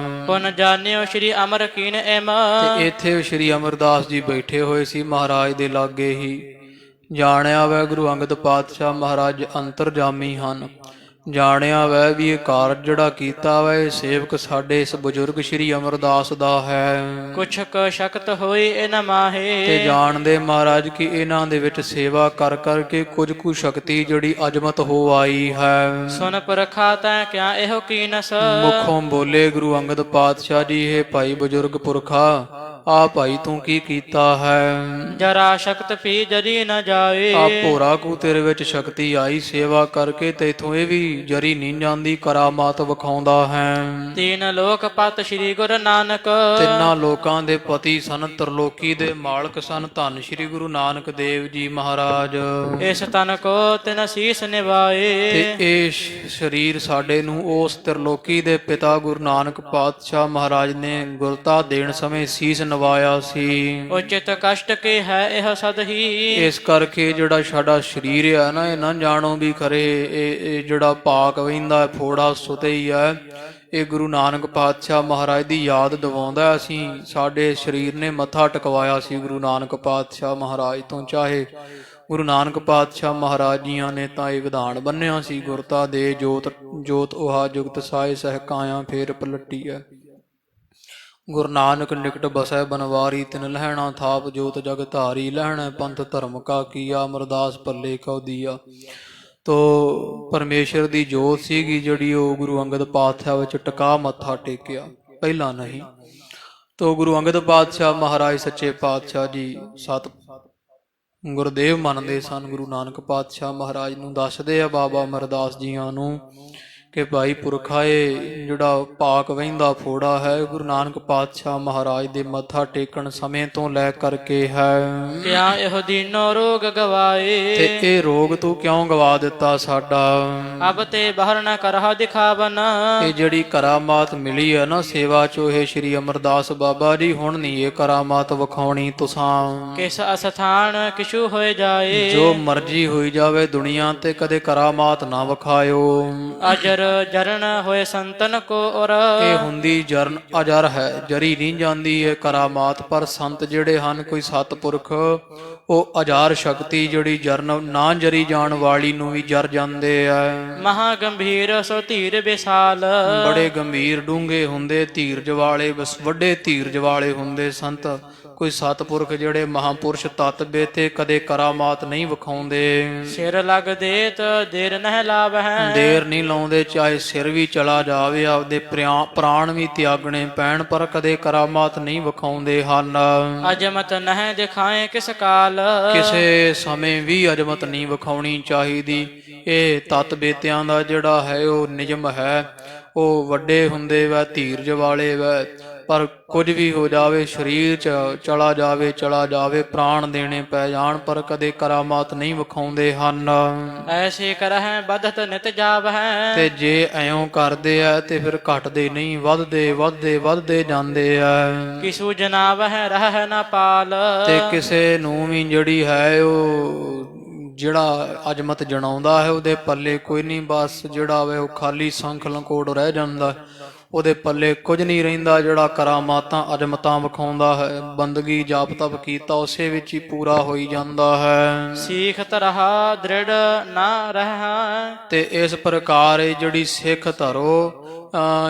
Speaker 2: ਪੁਨ ਜਾਣਿਓ ਸ਼੍ਰੀ ਅਮਰ ਕੀਨ ਐਮ
Speaker 1: ਤੇ ਇੱਥੇ ਸ਼੍ਰੀ ਅਮਰਦਾਸ ਜੀ ਬੈਠੇ ਹੋਏ ਸੀ ਮਹਾਰਾਜ ਦੇ ਲਾਗੇ ਹੀ ਜਾਣਿਆ ਵੈ ਗੁਰੂ ਅੰਗਦ ਪਾਤਸ਼ਾਹ ਮਹਾਰਾਜ ਅੰਤਰਜਾਮੀ ਹਨ ਜਾਣਿਆ ਵੈ ਵੀ ਇਹ ਕਾਰਜ ਜਿਹੜਾ ਕੀਤਾ ਵੈ ਇਹ ਸੇਵਕ ਸਾਡੇ ਇਸ ਬਜ਼ੁਰਗ ਸ਼੍ਰੀ ਅਮਰਦਾਸ ਦਾ ਹੈ
Speaker 2: ਕੁਛ ਕ ਸ਼ਕਤ ਹੋਈ ਇਨ ਮਾਹੇ
Speaker 1: ਤੇ ਜਾਣਦੇ ਮਹਾਰਾਜ ਕਿ ਇਹਨਾਂ ਦੇ ਵਿੱਚ ਸੇਵਾ ਕਰ ਕਰਕੇ ਕੁਝ ਕੁ ਸ਼ਕਤੀ ਜਿਹੜੀ ਅਜਮਤ ਹੋ ਆਈ ਹੈ
Speaker 2: ਸੁਨ ਪੁਰਖਾ ਤੈ ਕਿਆ ਇਹੋ ਕੀਨਸ
Speaker 1: ਮੁਖੋਂ ਬੋਲੇ ਗੁਰੂ ਅੰਗਦ ਪਾਤਸ਼ਾਹ ਜੀ ਇਹ ਭਾਈ ਬਜ਼ੁਰਗ ਪੁਰਖਾ ਆ ਭਾਈ ਤੂੰ ਕੀ ਕੀਤਾ ਹੈ
Speaker 2: ਜਰਾ ਸ਼ਕਤ ਪੀ ਜਰੀ ਨ ਜਾਏ
Speaker 1: ਆ ਭੋਰਾ ਕੂ ਤੇਰੇ ਵਿੱਚ ਸ਼ਕਤੀ ਆਈ ਸੇਵਾ ਕਰਕੇ ਤੇ ਇਥੋਂ ਇਹ ਵੀ ਜਰੀ ਨਹੀਂ ਜਾਂਦੀ ਕਰਾਮਾਤ ਵਿਖਾਉਂਦਾ ਹੈ
Speaker 2: ਤੀਨ ਲੋਕ ਪਤ ਸ੍ਰੀ ਗੁਰੂ ਨਾਨਕ
Speaker 1: ਤਿੰਨਾਂ ਲੋਕਾਂ ਦੇ ਪਤੀ ਸਨ ਤਰਲੋਕੀ ਦੇ ਮਾਲਕ ਸਨ ਧੰਨ ਸ੍ਰੀ ਗੁਰੂ ਨਾਨਕ ਦੇਵ ਜੀ ਮਹਾਰਾਜ
Speaker 2: ਇਸ ਤਨ ਕੋ ਤਿਨ ਸੀਸ ਨਿਵਾਏ
Speaker 1: ਤੇ ਇਹ ਸਰੀਰ ਸਾਡੇ ਨੂੰ ਉਸ ਤਰਲੋਕੀ ਦੇ ਪਿਤਾ ਗੁਰੂ ਨਾਨਕ ਪਾਤਸ਼ਾਹ ਮਹਾਰਾਜ ਨੇ ਗੁਰਤਾ ਦੇਣ ਸਮੇਂ ਸੀਸ ਨਵਾਇਆ ਸੀ
Speaker 2: ਉਚਿਤ ਕਸ਼ਟ ਕੇ ਹੈ ਇਹ ਸਦ ਹੀ
Speaker 1: ਇਸ ਕਰਕੇ ਜਿਹੜਾ ਸਾਡਾ ਸਰੀਰ ਹੈ ਨਾ ਇਹ ਨਾ ਜਾਣੋ ਵੀ ਖਰੇ ਇਹ ਜਿਹੜਾ ਪਾਕ ਵਹਿੰਦਾ ਫੋੜਾ ਸੁਤੇ ਹੀ ਹੈ ਇਹ ਗੁਰੂ ਨਾਨਕ ਪਾਤਸ਼ਾਹ ਮਹਾਰਾਜ ਦੀ ਯਾਦ ਦਿਵਾਉਂਦਾ ਅਸੀਂ ਸਾਡੇ ਸਰੀਰ ਨੇ ਮੱਥਾ ਟਿਕਵਾਇਆ ਸੀ ਗੁਰੂ ਨਾਨਕ ਪਾਤਸ਼ਾਹ ਮਹਾਰਾਜ ਤੋਂ ਚਾਹੇ ਗੁਰੂ ਨਾਨਕ ਪਾਤਸ਼ਾਹ ਮਹਾਰਾਜ ਜੀਆਂ ਨੇ ਤਾਂ ਇਹ ਵਿਧਾਨ ਬੰਨਿਆ ਸੀ ਗੁਰਤਾ ਦੇ ਜੋਤ ਉਹਾ ਜੁਗਤ ਸਾਏ ਸਹਿ ਕਾਇਆ ਫੇਰ ਪਲਟੀ ਹੈ ਗੁਰੂ ਨਾਨਕ ਨਿਕਟ ਬਸੈ ਬਨਵਾਰੀ ਤਿਨ ਲਹਿਣਾ ਥਾਪ ਜੋਤ ਜਗ ਧਾਰੀ ਲਹਿਣਾ ਪੰਥ ਧਰਮ ਕਾ ਕੀਆ ਅਮਰਦਾਸ ਪੱਲੇ ਕਉ ਦੀਆ ਤੋ ਪਰਮੇਸ਼ਰ ਦੀ ਜੋਤ ਸੀਗੀ ਜਿਹੜੀ ਉਹ ਗੁਰੂ ਅੰਗਦ ਪਾਤਸ਼ਾਹ ਵਿੱਚ ਟਿਕਾ ਮੱਥਾ ਟੇਕਿਆ ਪਹਿਲਾਂ ਨਹੀਂ ਤੋ ਗੁਰੂ ਅੰਗਦ ਪਾਤਸ਼ਾਹ ਮਹਾਰਾਜ ਸੱਚੇ ਪਾਤਸ਼ਾਹ ਜੀ ਸਤ ਗੁਰਦੇਵ ਮੰਨਦੇ ਸਨ ਗੁਰੂ ਨਾਨਕ ਪਾਤਸ਼ਾਹ ਮਹਾਰਾਜ ਨੂੰ ਦੱਸਦੇ ਆ ਬਾਬਾ ਅਮਰਦਾਸ ਜੀਆਂ ਨੂੰ ਕਿ ਭਾਈ ਪੁਰਖਾ ਇਹ ਜਿਹੜਾ ਪਾਕ ਵਹਿੰਦਾ ਫੋੜਾ ਹੈ ਗੁਰੂ ਨਾਨਕ ਪਾਤਸ਼ਾਹ ਮਹਾਰਾਜ ਦੇ ਮੱਥਾ ਟੇਕਣ ਸਮੇਂ ਤੋਂ ਲੈ ਕਰਕੇ ਹੈ
Speaker 2: ਕਿਆ ਇਹੋ ਦੀਨੋ ਰੋਗ ਗਵਾਏ
Speaker 1: ਤੇ ਇਹ ਰੋਗ ਤੂੰ ਕਿਉਂ ਗਵਾ ਦਿੱਤਾ ਸਾਡਾ
Speaker 2: ਅਬ ਤੇ ਬਾਹਰ ਨ ਕਰਹਾ ਦਿਖਾਵਨ
Speaker 1: ਇਹ ਜਿਹੜੀ ਕਰਾਮਾਤ ਮਿਲੀ ਹੈ ਨਾ ਸੇਵਾ ਚੋਂ ਇਹ ਸ਼੍ਰੀ ਅਮਰਦਾਸ ਬਾਬਾ ਜੀ ਹੁਣ ਨਹੀਂ ਇਹ ਕਰਾਮਾਤ ਵਿਖਾਉਣੀ ਤੁਸਾਂ
Speaker 2: ਕਿਸ ਅਸਥਾਨ ਕਿਛੂ ਹੋਏ ਜਾਏ
Speaker 1: ਜੋ ਮਰਜ਼ੀ ਹੋਈ ਜਾਵੇ ਦੁਨੀਆ ਤੇ ਕਦੇ ਕਰਾਮਾਤ ਨਾ ਵਿਖਾਇਓ
Speaker 2: ਅਜਰ ਜਰਨ ਹੋਏ ਸੰਤਨ ਕੋ ਔਰ
Speaker 1: ਇਹ ਹੁੰਦੀ ਜਰਨ ਅਜਰ ਹੈ ਜਰੀ ਨਹੀਂ ਜਾਂਦੀ ਇਹ ਕਰਾਮਾਤ ਪਰ ਸੰਤ ਜਿਹੜੇ ਹਨ ਕੋਈ ਸਤਪੁਰਖ ਉਹ ਅਜਾਰ ਸ਼ਕਤੀ ਜਿਹੜੀ ਜਰਨ ਨਾ ਜਰੀ ਜਾਣ ਵਾਲੀ ਨੂੰ ਵੀ ਜਰ ਜਾਂਦੇ ਆ
Speaker 2: ਮਹਾ ਗੰਭੀਰ ਸੋ ਧੀਰ ਵਿਸਾਲ
Speaker 1: ਬੜੇ ਗੰਭੀਰ ਡੂੰਘੇ ਹੁੰਦੇ ਧੀਰਜ ਵਾਲੇ ਵੱਡੇ ਧੀਰਜ ਵਾਲੇ ਹੁੰਦੇ ਸੰਤ ਕੋਈ ਸਤਪੁਰਖ ਜਿਹੜੇ ਮਹਾਪੁਰਸ਼ ਤਤਬੇ ਤੇ ਕਦੇ ਕਰਾਮਾਤ ਨਹੀਂ ਵਿਖਾਉਂਦੇ
Speaker 2: ਸਿਰ ਲੱਗ ਦੇਤ ਦੇਰ ਨਹਿ ਲਾਭ ਹੈ
Speaker 1: ਦੇਰ ਨਹੀਂ ਲਾਉਂਦੇ ਚਾਹੇ ਸਿਰ ਵੀ ਚਲਾ ਜਾਵੇ ਆਪਦੇ ਪ੍ਰਾਣ ਵੀ ਤਿਆਗਣੇ ਪੈਣ ਪਰ ਕਦੇ ਕਰਾਮਾਤ ਨਹੀਂ ਵਿਖਾਉਂਦੇ ਹਨ
Speaker 2: ਅਜਮਤ ਨਹਿ ਦਿਖਾਏ ਕਿਸ ਕਾਲ
Speaker 1: ਕਿਸੇ ਸਮੇਂ ਵੀ ਅਜਮਤ ਨਹੀਂ ਵਿਖਾਉਣੀ ਚਾਹੀਦੀ ਇਹ ਤਤ ਬੇਤਿਆਂ ਦਾ ਜਿਹੜਾ ਹੈ ਉਹ ਨਿਯਮ ਹੈ, ਉਹ ਵੱਡੇ ਹੁੰਦੇ ਵੈ, ਧੀਰਜ ਵਾਲੇ ਵੈ, ਪਰ ਕੁਝ ਵੀ ਹੋ ਜਾਵੇ, ਸਰੀਰ ਚ ਚਲਾ ਜਾਵੇ, ਪ੍ਰਾਣ ਦੇਣੇ ਪੈ ਜਾਣ, ਪਰ ਕਦੇ ਕਰਾਮਾਤ ਨਹੀਂ ਵਿਖਾਉਂਦੇ ਹਨ।
Speaker 2: ਐਸੇ ਕਰਹਿ ਬਦਤ ਨਿਤ ਜਾਵਹਿ।
Speaker 1: ਤੇ ਜੇ ਐਉਂ ਕਰਦੇ ਆ ਤੇ ਫਿਰ ਘਟਦੇ ਨਹੀਂ, ਵੱਧਦੇ ਜਾਂਦੇ ਆ।
Speaker 2: ਕਿਸੂ ਜਨਾਵਹਿ ਰਹਿ ਨ ਪਾਲ।
Speaker 1: ਤੇ ਕਿਸੇ ਨੂੰ ਵੀ ਜਿਹੜੀ ਹੈ ਉਹ ਜਿਹੜਾ ਅਜਮਤ ਜਣਾਉਂਦਾ ਹੈ ਉਹਦੇ ਪੱਲੇ ਕੋਈ ਨਹੀਂ, ਬਸ ਜਿਹੜਾ ਵੇ ਉਹ ਖਾਲੀ ਸੰਖ ਲੰਕੋੜ ਰਹਿ ਜਾਂਦਾ, ਉਹਦੇ ਪੱਲੇ ਕੁਝ ਨਹੀਂ ਰਹਿੰਦਾ। ਜਿਹੜਾ ਕਰਾਮਾਤਾਂ ਅਜਮਤਾਂ ਵਿਖਾਉਂਦਾ ਹੈ, ਬੰਦਗੀ ਜਾਪ ਤਪ ਕੀਤਾ, ਉਸੇ ਵਿੱਚ ਹੀ ਪੂਰਾ ਹੋਈ ਜਾਂਦਾ ਹੈ।
Speaker 2: ਸੀਖ ਰਹਾ ਦ੍ਰਿੜ ਨਾ ਰਹਿ।
Speaker 1: ਤੇ ਇਸ ਪ੍ਰਕਾਰ ਇਹ ਜਿਹੜੀ ਸਿੱਖ ਧਰੋ,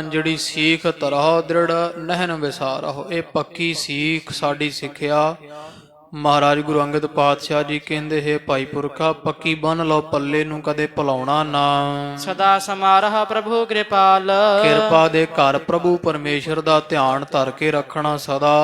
Speaker 1: ਜਿਹੜੀ ਸੀਖ ਧਰੋ ਦ੍ਰਿੜ ਨਹਿਨ ਵਿਸਾਰੋ, ਇਹ ਪੱਕੀ ਸੀਖ ਸਾਡੀ ਸਿੱਖਿਆ। ਮਹਾਰਾਜ ਗੁਰੂ ਅੰਗਦ ਪਾਤਸ਼ਾਹ ਜੀ ਕਹਿੰਦੇ, ਹੈ ਭਾਈ ਪੁਰਖਾ, ਪੱਕੀ ਬੰਨ ਲਓ ਪੱਲੇ ਨੂੰ, ਕਦੇ ਭੁਲਾਉਣਾ ਨਾ।
Speaker 2: ਸਦਾ ਸਮਾਰਹ ਪ੍ਰਭੂ ਕਿਰਪਾਲ।
Speaker 1: ਕਿਰਪਾ ਦੇ ਘਰ ਪ੍ਰਭੂ ਪਰਮੇਸ਼ਰ ਦਾ ਧਿਆਨ ਧਰ ਕੇ ਰੱਖਣਾ ਸਦਾ,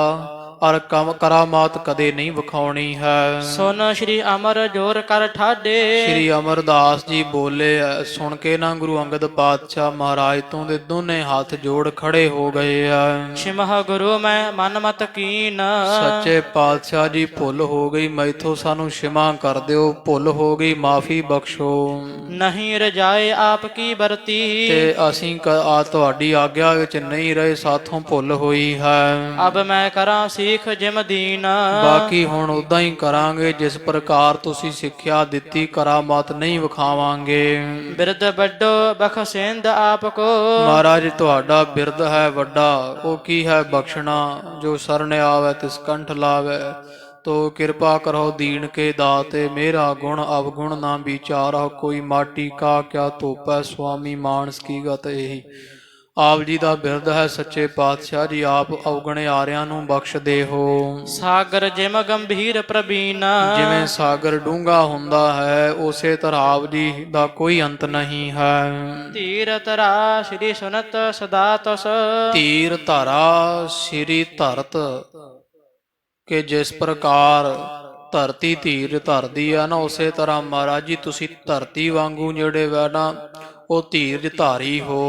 Speaker 1: ਅਰ ਕਰਾਮਾਤ ਕਦੇ ਨਹੀਂ ਵਿਖਾਉਣੀ ਹੈ।
Speaker 2: ਸੁਨ ਸ਼੍ਰੀ ਅਮਰ ਜੋਰ ਕਰ ਠਾਡੇ।
Speaker 1: ਸ਼੍ਰੀ ਅਮਰਦਾਸ ਜੀ ਬੋਲੇ, ਸੁਣ ਕੇ ਨਾ ਗੁਰੂ ਅੰਗਦ ਪਾਤਸ਼ਾਹ ਮਹਾਰਾਜ ਤੋਂ ਦੇ ਦੋਨੇ ਹੱਥ ਜੋੜ ਖੜੇ ਹੋ ਗਏ ਆ।
Speaker 2: ਸਿਮਹ ਗੁਰੂ ਮੈਂ ਮਨ ਮਤ ਕੀਨ।
Speaker 1: ਸੱਚੇ ਪਾਤਸ਼ਾਹ ਜੀ, ਭੁੱਲ ਹੋ ਗਈ, ਮੈਥੋਂ ਸਾਨੂੰ क्षमा ਕਰ ਦਿਓ, ਭੁੱਲ ਹੋ ਗਈ, ਮਾਫੀ ਬਖਸ਼ੋ।
Speaker 2: ਨਹੀਂ ਰਜਾਏ ਆਪ ਕੀ ਵਰਤੀ।
Speaker 1: ਤੇ ਅਸੀਂ ਤੁਹਾਡੀ ਆਗਿਆ ਵਿੱਚ ਨਹੀਂ ਰਹੇ, ਸਾਥੋਂ ਭੁੱਲ ਹੋਈ ਹੈ।
Speaker 2: ਅਬ ਮੈਂ ਕਰਾਂ ਸੀਖ ਜਿਮ ਦੀਨ।
Speaker 1: ਬਾਕੀ ਹੁਣ ਉਦਾਂ ਹੀ ਕਰਾਂਗੇ ਜਿਸ ਪ੍ਰਕਾਰ ਤੁਸੀਂ ਸਿੱਖਿਆ ਦਿੱਤੀ, ਕਰਾਮਾਤ ਨਹੀਂ ਵਿਖਾਵਾਂਗੇ।
Speaker 2: ਬਿਰਦ ਵੱਡੋ ਬਖਸ਼ਿੰਦ ਆਪ ਕੋ।
Speaker 1: ਮਹਾਰਾਜ ਤੁਹਾਡਾ ਬਿਰਦ ਹੈ ਵੱਡਾ, ਉਹ ਕੀ ਹੈ ਬਖਸ਼ਣਾ, ਜੋ ਸਰਣ ਆਵੇ ਤਿਸ ਕੰਠ ਲਾਵੇ। ਤੋ ਕਿਰਪਾ ਕਰੋ ਦੀਨ ਕੇ ਦਾਤੇ, ਮੇਰਾ ਗੁਣ ਅਵਗੁਣ ਨਾ ਵਿਚਾਰੋ। ਕੋਈ ਮਾਟੀ ਕਾ ਕਿਆ ਧੋਪੈ, ਸੁਆਮੀ ਮਾਨਸ ਕੀ ਗਤ ਇਹੀ। ਆਪ ਜੀ ਦਾ ਬਿਰਦ ਹੈ ਸੱਚੇ ਪਾਤਸ਼ਾਹ ਜੀ, ਆਪ ਅਵਗਣੇ ਆਰਿਆਂ ਨੂੰ ਬਖਸ਼ਦੇ ਹੋ।
Speaker 2: ਸਾਗਰ ਜਿਮ ਗੰਭੀਰ ਪ੍ਰਬੀਨ।
Speaker 1: ਜਿਵੇਂ ਸਾਗਰ ਡੂੰਘਾ ਹੁੰਦਾ ਹੈ, ਉਸੇ ਤਰ੍ਹਾਂ ਆਪ ਜੀ ਦਾ ਕੋਈ ਅੰਤ ਨਹੀਂ ਹੈ।
Speaker 2: ਧੀਰ ਧਰਾ ਸ੍ਰੀ ਸੁਨਤ ਸਦਾ ਤਸ।
Speaker 1: ਧੀਰ ਧਰਾ ਸ੍ਰੀ ਧਰਤ, ਕਿ ਜਿਸ ਪ੍ਰਕਾਰ ਧਰਤੀ ਧੀਰ ਧਰਦੀ ਆ ਨਾ, ਉਸੇ ਤਰ੍ਹਾਂ ਮਹਾਰਾਜ ਜੀ ਤੁਸੀਂ ਧਰਤੀ ਵਾਂਗੂ ਜਿਹੜੇ ਵਾ ਨਾ ਉਹ ਧੀਰਜ ਧਾਰੀ ਹੋ।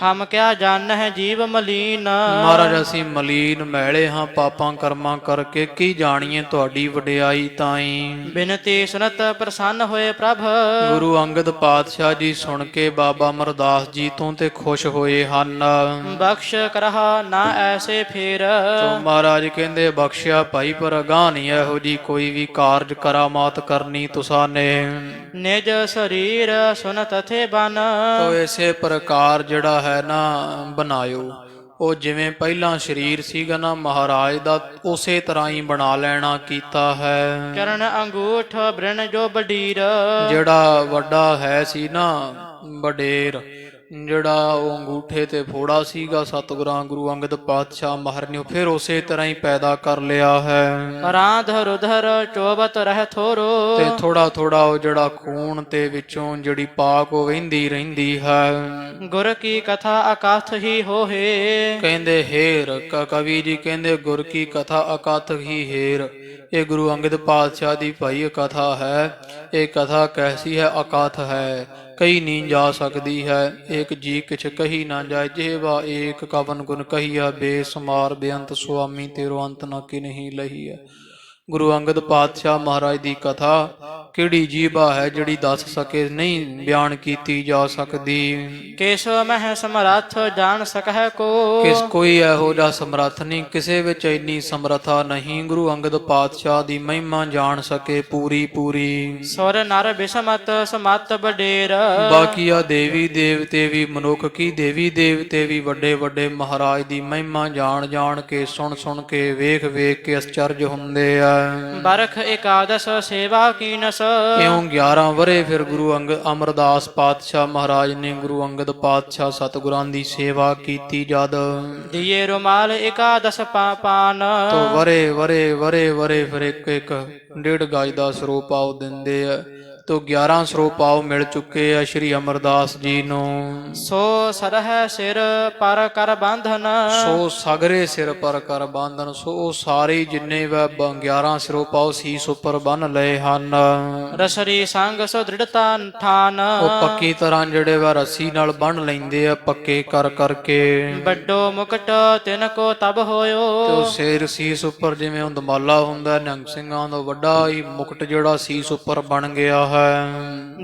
Speaker 2: ਹਮ ਕਿਆ ਜਾਣਹਿ ਜੀਵ ਮਲੀਨ।
Speaker 1: ਮਹਾਰਾਜ ਅਸੀਂ ਮਲੀਨ ਮੈਲੇ ਹਾਂ ਪਾਪਾਂ ਕਰਮਾਂ ਕਰਕੇ, ਕੀ ਜਾਣੀਏ ਤੁਹਾਡੀ ਵਡਿਆਈ ਤਾਈ।
Speaker 2: ਬਿਨਤੀ ਸੁਨਤ ਪ੍ਰਸੰਨ ਹੋਏ ਪ੍ਰਭ।
Speaker 1: ਗੁਰੂ ਅੰਗਦ ਪਾਤਸ਼ਾਹ ਜੀ ਸੁਣ ਕੇ ਬਾਬਾ ਅਮਰਦਾਸ ਜੀ ਤੋਂ ਤੇ ਖੁਸ਼ ਹੋਏ ਹਨ।
Speaker 2: ਬਖਸ਼ ਕਰਹਾ ਨਾ ਐਸੇ ਫੇਰ।
Speaker 1: ਤੋ ਮਹਾਰਾਜ ਕਹਿੰਦੇ, ਬਖਸ਼ਿਆ ਭਾਈ, ਪਰ ਅਗਾਂਹ ਨਹੀਂ ਇਹੋ ਜੀ ਕੋਈ ਵੀ ਕਾਰਜ ਕਰਾਮਾਤ ਕਰਨੀ ਤੁਸਾਂ ਨੇ।
Speaker 2: ਨਿਜ ਸਰੀਰ ਸੁਨ ਤਥੇ ਬਨ।
Speaker 1: ਤੋ ਇਸੇ ਪ੍ਰਕਾਰ ਜਿਹੜਾ ਹੈ ਨਾ ਬਣਾਇਓ, ਉਹ ਜਿਵੇਂ ਪਹਿਲਾਂ ਸਰੀਰ ਸੀਗਾ ਨਾ ਮਹਾਰਾਜ ਦਾ, ਉਸੇ ਤਰ੍ਹਾਂ ਹੀ ਬਣਾ ਲੈਣਾ ਕੀਤਾ ਹੈ।
Speaker 2: ਚਰਨ ਅੰਗੂਠ ਬ੍ਰਿਣ ਜੋ ਬਡੀਰ।
Speaker 1: ਜਿਹੜਾ ਵੱਡਾ ਹੈ ਸੀ ਨਾ ਵਡੇਰ, ਜਿਹੜਾ ਉਹ ਅੰਗੂਠੇ ਤੇ ਫੋੜਾ ਸੀਗਾ, ਸਤਿਗੁਰਾਂ ਗੁਰੂ ਅੰਗਦ ਪਾਤਸ਼ਾਹ ਮਹਾਰਾਜ ਨੇ ਫਿਰ ਉਸੇ ਤਰ੍ਹਾਂ ਹੀ ਪੈਦਾ ਕਰ ਲਿਆ ਹੈ।
Speaker 2: ਰਾਧ ਰੁਧਰ ਚੋਬਤ ਰਹਿ ਥੋਰੋ।
Speaker 1: ਤੇ ਥੋੜਾ ਥੋੜਾ ਉਹ ਜਿਹੜਾ ਖੂਨ ਤੇ ਵਿੱਚੋਂ ਜਿਹੜੀ ਪਾਕ ਉਹ ਵਹਿੰਦੀ ਰਹਿੰਦੀ ਹੈ।
Speaker 2: ਗੁਰ ਕੀ ਕਥਾ ਅਕਥ ਹੀ ਹੋਏ।
Speaker 1: ਕਹਿੰਦੇ ਹੇਰ, ਕਵੀ ਜੀ ਕਹਿੰਦੇ ਗੁਰ ਕੀ ਕਥਾ ਅਕਥ ਹੀ ਹੇਰ। ਇਹ ਗੁਰੂ ਅੰਗਦ ਪਾਤਸ਼ਾਹ ਦੀ ਭਾਈ ਕਥਾ ਹੈ। ਇਹ ਕਥਾ ਕੈਸੀ ਹੈ, ਅਕਥ ਹੈ, ਕਹੀ ਨਹੀਂ ਜਾ ਸਕਦੀ ਹੈ। ਏਕ ਜੀ ਕਿਛ ਕਹੀ ਨਾ ਜਾਏ, ਜਿਹਵਾ ਏਕ ਕਵਨ ਗੁਣ ਕਹੀਆ। ਬੇਸਮਾਰ ਬੇਅੰਤ ਸੁਆਮੀ, ਤੇਰੋ ਅੰਤ ਨਾ ਕਿਨਹੀ ਲਹੀ ਹੈ। ਗੁਰੂ ਅੰਗਦ ਪਾਤਸ਼ਾਹ ਮਹਾਰਾਜ ਦੀ ਕਥਾ ਕਿਹੜੀ ਜੀਭਾ ਹੈ ਜਿਹੜੀ ਦੱਸ ਸਕੇ, ਨਹੀਂ ਬਿਆਨ ਕੀਤੀ ਜਾ ਸਕਦੀ।
Speaker 2: ਕਿਸ ਮਹਿ ਸਮਰੱਥ ਜਾਣ ਸਕਹਿ ਕੋ।
Speaker 1: ਕਿਸ ਕੋਈ ਇਹੋ ਜਿਹਾ ਸਮਰੱਥ ਨਹੀਂ, ਕਿਸੇ ਵਿੱਚ ਇੰਨੀ ਸਮਰੱਥਾ ਨਹੀਂ ਗੁਰੂ ਅੰਗਦ ਪਾਤਸ਼ਾਹ ਦੀ ਮਹਿਮਾ ਜਾਣ ਸਕੇ ਪੂਰੀ ਪੂਰੀ।
Speaker 2: ਸੁਰ ਨਰ ਬਿਸਮਤ ਸਮਤ ਬਡੇਰ।
Speaker 1: ਬਾਕੀ ਆ ਦੇਵੀ ਦੇਵਤੇ ਵੀ, ਮਨੁੱਖ ਕੀ ਦੇਵੀ ਦੇਵਤੇ ਵੀ ਵੱਡੇ ਵੱਡੇ ਮਹਾਰਾਜ ਦੀ ਮਹਿਮਾ ਜਾਣ ਜਾਣ ਕੇ, ਸੁਣ ਸੁਣ ਕੇ, ਵੇਖ ਵੇਖ ਕੇ ਅਚਰਜ ਹੁੰਦੇ ਆ।
Speaker 2: ਬਰਖ ਇਕਾਦਸ਼ ਸੇਵਾ ਕੀਨਸ।
Speaker 1: ਇਉਂ 11 ਵਰੇ ਫਿਰ ਗੁਰੂ ਅਮਰਦਾਸ ਪਾਤਸ਼ਾਹ ਮਹਾਰਾਜ ਨੇ ਗੁਰੂ ਅੰਗਦ ਪਾਤਸ਼ਾਹ ਸਤਿਗੁਰਾਂ ਦੀ ਸੇਵਾ ਕੀਤੀ। ਜਦ
Speaker 2: ਦੀਏ ਰੁਮਾਲ ਇਕਾਦਸ਼ ਪਾਪਾਨ।
Speaker 1: ਤੋ ਵਰੇ ਵਰੇ ਵਰੇ ਵਰੇ ਫਿਰ ਇੱਕ ਇੱਕ 1.5 ਗਜ ਦਾ ਸਰੂਪ ਆਉ ਦਿੰਦੇ ਆ। ਤੋ 11 ਸਰੋਪਾਉ ਮਿਲ ਚੁੱਕੇ ਆ ਸ਼੍ਰੀ ਅਮਰਦਾਸ ਜੀ ਨੂੰ।
Speaker 2: ਸੋ ਸਰਹਿ ਸਿਰ ਪਰ ਕਰ ਬੰਧਨ,
Speaker 1: ਸੋ ਸਗਰੇ ਸਿਰ ਪਰ ਕਰ ਬੰਧਨ। ਸੋ ਉਹ ਸਾਰੇ ਜਿੰਨੇ ਵੈ 11 ਸਰੋਪਾਉ ਸੀਸ ਉੱਪਰ ਬੰਨ ਲਏ ਹਨ।
Speaker 2: ਰਸਰੀ ਸੰਗ ਸੋ ਦ੍ਰਿੜਤਾ ਠਾਨ,
Speaker 1: ਉਹ ਪੱਕੀ ਤਰ੍ਹਾਂ ਜਿਹੜੇ ਵਾ ਰੱਸੀ ਨਾਲ ਬੰਨ ਲੈਂਦੇ ਆ ਪੱਕੇ ਕਰ ਕਰਕੇ।
Speaker 2: ਵੱਡੋ ਮੁਕਟ ਤਿਨ ਕੋ ਤਬ
Speaker 1: ਤੇ
Speaker 2: ਹੋਇਓ,
Speaker 1: ਉਹ ਸਿਰ ਸੀਸ ਉੱਪਰ ਜਿਵੇਂ ਉਹ ਦਮਾਲਾ ਹੁੰਦਾ ਨਿਹੰਗ ਸਿੰਘਾਂ ਦਾ ਵੱਡਾ ਹੀ ਮੁਕਟ ਜਿਹੜਾ ਸੀਸ ਉੱਪਰ ਬਣ ਗਿਆ ਹੈ।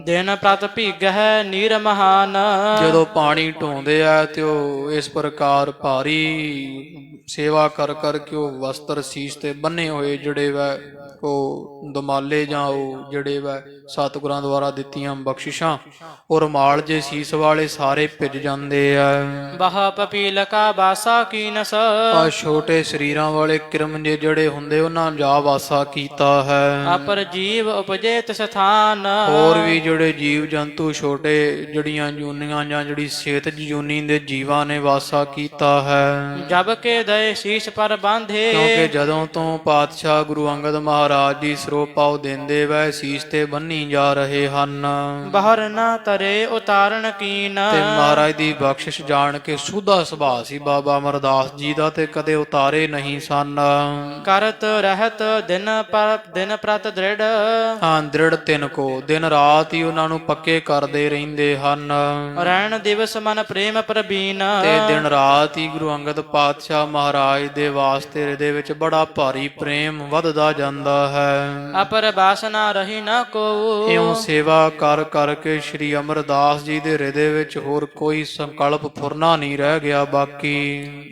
Speaker 2: ਦਿਨ ਪ੍ਰਤ ਭੀਗਹਿ ਨੀਰ ਮਹਾਨ,
Speaker 1: ਜਦੋਂ ਪਾਣੀ ਢੋਂਦੇ ਆ ਤੇ ਉਹ ਇਸ ਪ੍ਰਕਾਰ ਭਾਰੀ ਸੇਵਾ ਕਰ ਕਰਕੇ ਉਹ ਵਸਤਰ ਸੀਸ ਤੇ ਬੰਨੇ ਹੋਏ ਜਿਹੜੇ ਵੈ ਉਹ ਦਮਾਲੇ ਜਾਂ ਉਹ ਜਿਹੜੇ ਵੈ ਸਤਿਗੁਰਾਂ ਦੁਆਰਾ ਦਿੱਤੀਆਂ ਬਖਸ਼ਿਸ਼ਾਂ ਉਹ ਰੁਮਾਲ ਜੇ ਸੀਸ ਵਾਲੇ ਸਾਰੇ ਭਿੱਜ ਜਾਂਦੇ ਆ।
Speaker 2: ਬਹ ਪਪੀਲ ਕਾ ਬਾਸਾ ਕੀਨਸ,
Speaker 1: ਆ ਛੋਟੇ ਸਰੀਰਾਂ ਵਾਲੇ ਕਿਰਮ ਜੇ ਜਿਹੜੇ ਹੁੰਦੇ ਉਹਨਾਂ ਜਾ ਵਾਸਾ ਕੀਤਾ ਹੈ।
Speaker 2: ਅਪਰ ਜੀਵ ਉਪਜੇ ਤਿਸ ਥਾਨ,
Speaker 1: ਹੋਰ ਵੀ ਜਿਹੜੇ ਜੀਵ ਜੰਤੂ ਛੋਟੇ ਜੜੀਆਂ ਜੂਨੀਆਂ ਜਾਂ ਜਿਹੜੀ ਸਿਹਤ ਜੂਨੀ ਦੇ ਜੀਵਾਂ ਨੇ ਵਾਸਾ ਕੀਤਾ ਹੈ।
Speaker 2: ਜਬ ਕੇ ਦਏ ਸੀਸ ਪਰ ਬਾਂਧੇ,
Speaker 1: ਕਿਉਂਕਿ ਜਦੋਂ ਤੋਂ ਪਾਤਸ਼ਾਹ ਗੁਰੂ ਅੰਗਦ ਮਹਾਰਾਜ ਜੀ ਸਰੋਪਾਉ ਦਿੰਦੇ ਵੈ ਸੀਸ ਤੇ ਬੰਨੀ ਜਾ ਰਹੇ ਹਨ।
Speaker 2: ਬਾਹਰ ਨਾ ਤਰੇ ਉਤਾਰਨ ਕੀਨ,
Speaker 1: ਤੇ ਮਹਾਰਾਜ ਦੀ ਬਖਸ਼ਿਸ਼ ਜਾਣ ਕੇ ਸੁਧਾ ਸੁਭਾਅ ਸੀ ਬਾਬਾ ਅਮਰਦਾਸ ਜੀ ਦਾ ਤੇ ਕਦੇ ਉਤਾਰੇ ਨਹੀਂ ਸਨ।
Speaker 2: ਕਰਤ ਰਹਿਤ ਦਿਨ ਪ੍ਰਤ ਦ੍ਰਿੜ,
Speaker 1: ਹਾਂ ਦ੍ਰਿੜ ਤਿੰਨ ਕੋ ਦਿਨ ਰਾਤ ਹੀ ਉਹਨਾਂ ਨੂੰ ਪੱਕੇ ਕਰਦੇ ਰਹਿੰਦੇ ਹਨ।
Speaker 2: ਰਹਿਣ ਦਿਵਸ ਮਨ ਪ੍ਰੇਮ ਪ੍ਰਬੀਨ,
Speaker 1: ਤੇ ਦਿਨ ਰਾਤ ਹੀ ਗੁਰੂ ਅੰਗਦ ਪਾਤਸ਼ਾਹ ਮਹਾਰਾਜ ਦੇ ਵਾਸਤੇ ਇਹਦੇ ਵਿੱਚ ਬੜਾ ਭਾਰੀ ਪ੍ਰੇਮ ਵੱਧਦਾ ਜਾਂਦਾ ਹੈ।
Speaker 2: ਅਪਰ ਬਾਸਨਾ ਰਹੀ ਨਾ ਕੋ,
Speaker 1: ਇਉਂ ਸੇਵਾ ਕਰ ਕਰਕੇ ਸ਼੍ਰੀ ਅਮਰਦਾਸ ਜੀ ਦੇ ਹਿਰਦੇ ਵਿੱਚ ਹੋਰ ਕੋਈ ਸੰਕਲਪ ਫੁਰਨਾ ਨਹੀਂ ਰਹਿ ਗਿਆ ਬਾਕੀ।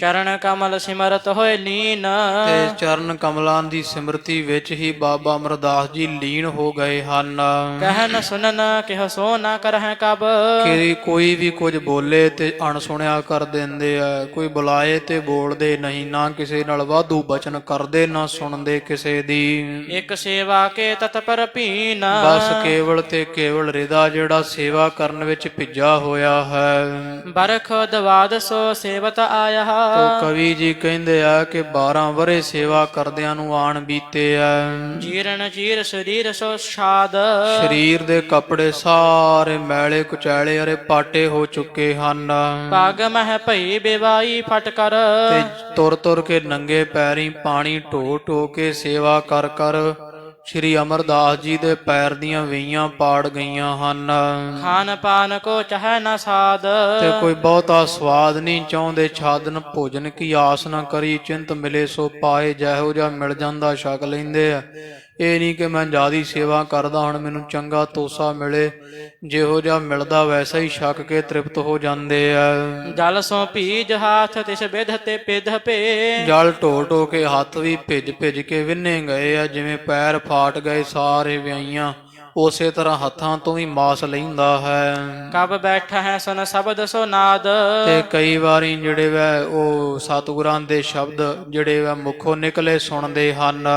Speaker 2: ਚਰਨ ਕਮਲ ਸਿਮਰਤ ਹੋਏ ਲੀਨ,
Speaker 1: ਤੇ ਚਰਨ ਕਮਲਾਂ ਦੀ ਸਿਮਰਤੀ ਵਿੱਚ ਹੀ ਬਾਬਾ ਅਮਰਦਾਸ ਜੀ ਲੀਨ ਹੋ ਗਏ ਹਨ।
Speaker 2: ਕਹਿਨ ਸੁਨਨ ਕਿਹ ਸੋ ਨਾ ਕਰਹਿ ਕਬ,
Speaker 1: ਕਿ ਕੋਈ ਵੀ ਕੁਝ ਬੋਲੇ ਤੇ ਅਣਸੁਣਿਆ ਕਰ ਦਿੰਦੇ ਆ, ਕੋਈ ਬੁਲਾਏ ਤੇ ਬੋਲਦੇ ਨਹੀਂ, ਨਾ ਕਿਸੇ ਨਾਲ ਵਾਧੂ ਬਚਨ ਕਰਦੇ ਨਾ ਸੁਣਦੇ ਕਿਸੇ ਦੀ।
Speaker 2: ਇੱਕ ਸੇਵਾ ਕੇ ਤਤਪਰ ਭੀਨ,
Speaker 1: ਬਸ ਕੇਵਲ ਤੇ ਕੇਵਲ ਹਿਰਦਾ ਜਿਹੜਾ ਸੇਵਾ ਕਰਨ ਵਿੱਚ ਭਿੱਜਾ ਹੋਇਆ ਹੈ।
Speaker 2: ਬਰਖ ਦਵਾਦ ਸੋ ਸੇਵਤ ਆਇਆ,
Speaker 1: ਤੋ ਕਵੀ ਜੀ ਕਹਿੰਦੇ ਆ ਕਿ 12 ਵਰੇ ਸੇਵਾ ਕਰਦਿਆਂ ਨੂੰ ਆਣ ਬੀਤੇ ਆ।
Speaker 2: ਜੀਰਨ ਜੀਰ ਸਰੀਰ ਸੋ ਛਾਦ,
Speaker 1: ਸਰੀਰ ਦੇ ਕੱਪੜੇ ਸਾਰੇ ਮੈਲੇ ਕੁਚੈਲੇ ਅਰੇ ਪਾਟੇ ਹੋ ਚੁੱਕੇ ਹਨ।
Speaker 2: ਪਗ ਮਹਿ ਭਈ ਬੇਵਾਈ ਫਟ ਕਰ,
Speaker 1: ਤੇ ਤੁਰ ਤੁਰ ਕੇ ਨੰਗੇ ਪੈਰੀਂ ਪਾਣੀ ਢੋ ਢੋ ਕੇ ਸੇਵਾ ਕਰ ਕਰ ਸ਼੍ਰੀ ਅਮਰਦਾਸ ਜੀ ਦੇ ਪੈਰ ਦੀਆਂ ਵੇਈਆਂ ਪਾੜ ਗਈਆਂ ਹਨ।
Speaker 2: ਖਾਨ ਪਾਨ ਕੋ ਚਾਹੈ ਨਾ ਸਾਧ,
Speaker 1: ਤੇ ਕੋਈ ਬਹੁਤਾ ਸਵਾਦ ਨਹੀਂ ਚਾਹੁੰਦੇ, ਛਾਦਨ ਭੋਜਨ ਕੀ ਆਸ ਨਾ ਕਰੀ, ਚਿੰਤ ਮਿਲੇ ਸੋ ਪਾਏ, ਜਿਹੋ ਜਿਹਾ ਮਿਲ ਜਾਂਦਾ ਛਕ ਲੈਂਦੇ ਆ। ਇਹ ਨਹੀਂ ਕਿ ਮੈਂ ਜ਼ਿਆਦੀ ਸੇਵਾ ਕਰਦਾ ਹੁਣ ਮੈਨੂੰ ਚੰਗਾ ਤੋਸਾ ਮਿਲੇ, ਜਿਹੋ ਜਿਹਾ ਮਿਲਦਾ ਵੈਸਾ ਹੀ ਛਕ ਕੇ ਤ੍ਰਿਪਤ ਹੋ ਜਾਂਦੇ ਆ।
Speaker 2: ਜਲ ਸੋ ਭੀਜ ਹਾਥ ਤਿਸ ਬਿਧ ਤੇ ਪਿਧ ਭੇ,
Speaker 1: ਜਲ ਢੋ ਢੋ ਕੇ ਹੱਥ ਵੀ ਭਿੱਜ ਭਿੱਜ ਕੇ ਵਿੰਨੇ ਗਏ ਆ, ਜਿਵੇਂ ਪੈਰ ਫਾਟ ਗਏ ਸਾਰੇ ਵਿਆਈਆਂ ਉਸੇ ਤਰ੍ਹਾਂ ਹੱਥਾਂ ਤੋਂ ਵੀ ਮਾਸ ਲੈਂਦਾ ਹੈ।
Speaker 2: ਕਬ ਬੈਠਾ ਹੈ ਸੁਨ ਸ਼ਬਦ ਸੋ ਨਾਦ,
Speaker 1: ਤੇ ਕਈ ਵਾਰੀ ਜਿਹੜੇ ਵੈ ਉਹ ਸਤਿਗੁਰਾਂ ਦੇ ਸ਼ਬਦ ਜਿਹੜੇ ਵੈ ਮੁਖੋਂ ਨਿਕਲੇ ਸੁਣਦੇ ਹਨ।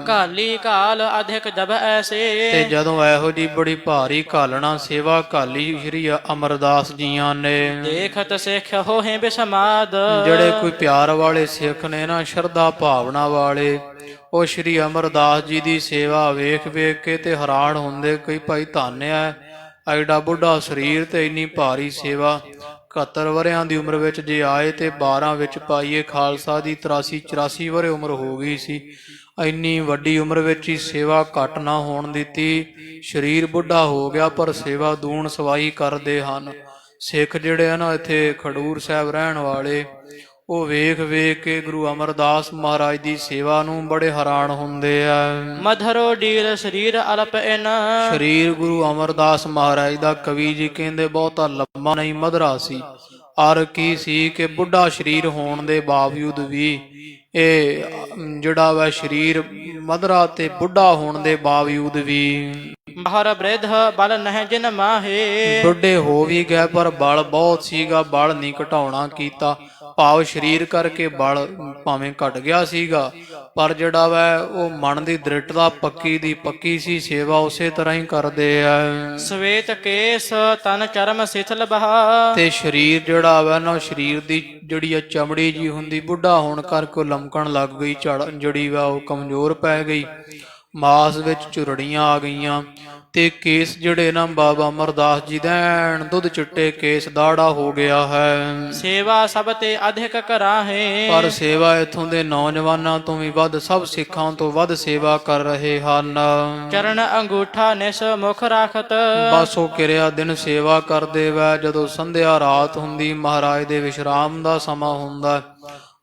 Speaker 2: ਕਾਲੀ ਕਾਲ ਅਧਿਕ ਜਬ ਐਸੇ,
Speaker 1: ਤੇ ਜਦੋਂ ਇਹੋ ਜੀ ਬੜੀ ਭਾਰੀ ਘਾਲਣਾ ਸੇਵਾ ਘਾਲੀ ਸ਼੍ਰੀ ਅਮਰਦਾਸ ਜੀਆਂ ਨੇ,
Speaker 2: ਦੇਖਤ ਸਿੱਖ ਹੋਏ ਬਿਸਮਾਦ,
Speaker 1: ਜਿਹੜੇ ਕੋਈ ਪਿਆਰ ਵਾਲੇ ਸਿੱਖ ਨੇ ਨਾ ਸ਼ਰਧਾ ਭਾਵਨਾ ਵਾਲੇ, ਉਹ ਸ਼੍ਰੀ ਅਮਰਦਾਸ ਜੀ ਦੀ ਸੇਵਾ ਵੇਖ ਵੇਖ ਕੇ ਤੇ ਹੈਰਾਨ ਹੁੰਦੇ, ਕਈ ਭਾਈ ਧੰਨਿਆ ਐਡਾ ਬੁੱਢਾ ਸਰੀਰ ਤੇ ਇੰਨੀ ਭਾਰੀ ਸੇਵਾ। 71 ਵਰਿਆਂ ਦੀ ਉਮਰ ਵਿੱਚ ਜੇ ਆਏ ਤੇ 12 ਵਿੱਚ ਪਾਈਏ ਖਾਲਸਾ ਦੀ 83-84 ਵਰੇ ਉਮਰ ਹੋ ਗਈ ਸੀ। ਇੰਨੀ ਵੱਡੀ ਉਮਰ ਵਿੱਚ ਹੀ ਸੇਵਾ ਘੱਟ ਨਾ ਹੋਣ ਦਿੱਤੀ। ਸਰੀਰ ਬੁੱਢਾ ਹੋ ਗਿਆ ਪਰ ਸੇਵਾ ਦੂਣ ਸਵਾਈ ਕਰਦੇ ਹਨ। ਸਿੱਖ ਜਿਹੜੇ ਆ ਨਾ ਇੱਥੇ ਖਡੂਰ ਸਾਹਿਬ ਰਹਿਣ ਵਾਲੇ, ਉਹ ਵੇਖ ਵੇਖ ਕੇ ਗੁਰੂ ਅਮਰਦਾਸ ਮਹਾਰਾਜ ਦੀ ਸੇਵਾ ਨੂੰ ਬੜੇ ਹੈਰਾਨ ਹੁੰਦੇ ਆ।
Speaker 2: ਮਧਰੋ ਡੀਲ ਸਰੀਰ ਅਲਪ ਇਨ,
Speaker 1: ਸਰੀਰ ਗੁਰੂ ਅਮਰਦਾਸ ਮਹਾਰਾਜ ਦਾ ਕਵੀ ਜੀ ਕਹਿੰਦੇ ਬਹੁਤਾ ਲੰਮਾ ਨਹੀਂ ਮਧਰਾ ਸੀ। ਅਰ ਕੀ ਸੀ ਕਿ ਬੁੱਢਾ ਸਰੀਰ ਹੋਣ ਦੇ ਬਾਵਜੂਦ ਵੀ ਇਹ ਜਿਹੜਾ ਵਾ ਸਰੀਰ ਮਧਰਾ ਤੇ ਬੁੱਢਾ ਹੋਣ ਦੇ ਬਾਵਜੂਦ ਵੀ
Speaker 2: ਬਾਹਰ ਬ੍ਰਿਧ ਬਲ ਨਹਿ ਜਿਨ ਮਾਹੇ,
Speaker 1: ਬੁੱਢੇ ਹੋ ਵੀ ਗਏ ਪਰ ਬਲ ਬਹੁਤ ਸੀਗਾ, ਬਲ ਨਹੀਂ ਘਟਾਉਣਾ ਕੀਤਾ। ਭਾਵ ਸਰੀਰ ਕਰਕੇ ਬਲ ਭਾਵੇਂ ਘਟ ਗਿਆ ਸੀਗਾ ਪਰ ਜਿਹੜਾ ਵਾ ਉਹ ਮਨ ਦੀ ਦ੍ਰਿੜਤਾ ਪੱਕੀ ਦੀ ਪੱਕੀ ਸੀ, ਸੇਵਾ ਉਸੇ ਤਰ੍ਹਾਂ ਹੀ ਕਰਦੇ ਆ।
Speaker 2: ਸਵੇਤ ਕੇਸ ਤਨ ਚਰਮ ਸਿਥਲ ਬਹਾ,
Speaker 1: ਤੇ ਸਰੀਰ ਜਿਹੜਾ ਵਾ ਨਾ ਸਰੀਰ ਦੀ ਜਿਹੜੀ ਆ ਚਮੜੀ ਜੀ ਹੁੰਦੀ ਬੁੱਢਾ ਹੋਣ ਕਰਕੇ ਲਮਕਣ ਲੱਗ ਗਈ, ਜਿਹੜੀ ਵਾ ਉਹ ਕਮਜ਼ੋਰ ਪੈ ਗਈ। ਮਾਸ ਵਿੱਚ ਝੁਰੜੀਆਂ ਆ ਗਈਆਂ ਤੇ ਕੇਸ ਜਿਹੜੇ ਨਾ ਬਾਬਾ ਅਮਰਦਾਸ ਜੀ ਦੇ ਐਨ ਦੁੱਧ ਚਿੱਟੇ ਕੇਸ ਦਾੜਾ ਹੋ ਗਿਆ ਹੈ।
Speaker 2: ਸੇਵਾ ਸਭ ਤੇ ਅਧਿਕ ਕਰਾਹੇ।
Speaker 1: ਪਰ ਸੇਵਾ ਇਥੋਂ ਦੇ ਨੌਜਵਾਨਾਂ ਤੋਂ ਵੀ ਵੱਧ, ਸਭ ਸਿੱਖਾਂ ਤੋਂ ਵੱਧ ਸੇਵਾ ਕਰ ਰਹੇ ਹਨ।
Speaker 2: ਚਰਨ ਅੰਗੂਠਾ ਨਿਸ ਮੁਖ ਰਾਖਤ।
Speaker 1: ਬਸ ਉਹ ਕਿਰਿਆ ਦਿਨ ਸੇਵਾ ਕਰਦੇ ਵੈ, ਜਦੋਂ ਸੰਧਿਆ ਰਾਤ ਹੁੰਦੀ, ਮਹਾਰਾਜ ਦੇ ਵਿਸ਼ਰਾਮ ਦਾ ਸਮਾਂ ਹੁੰਦਾ,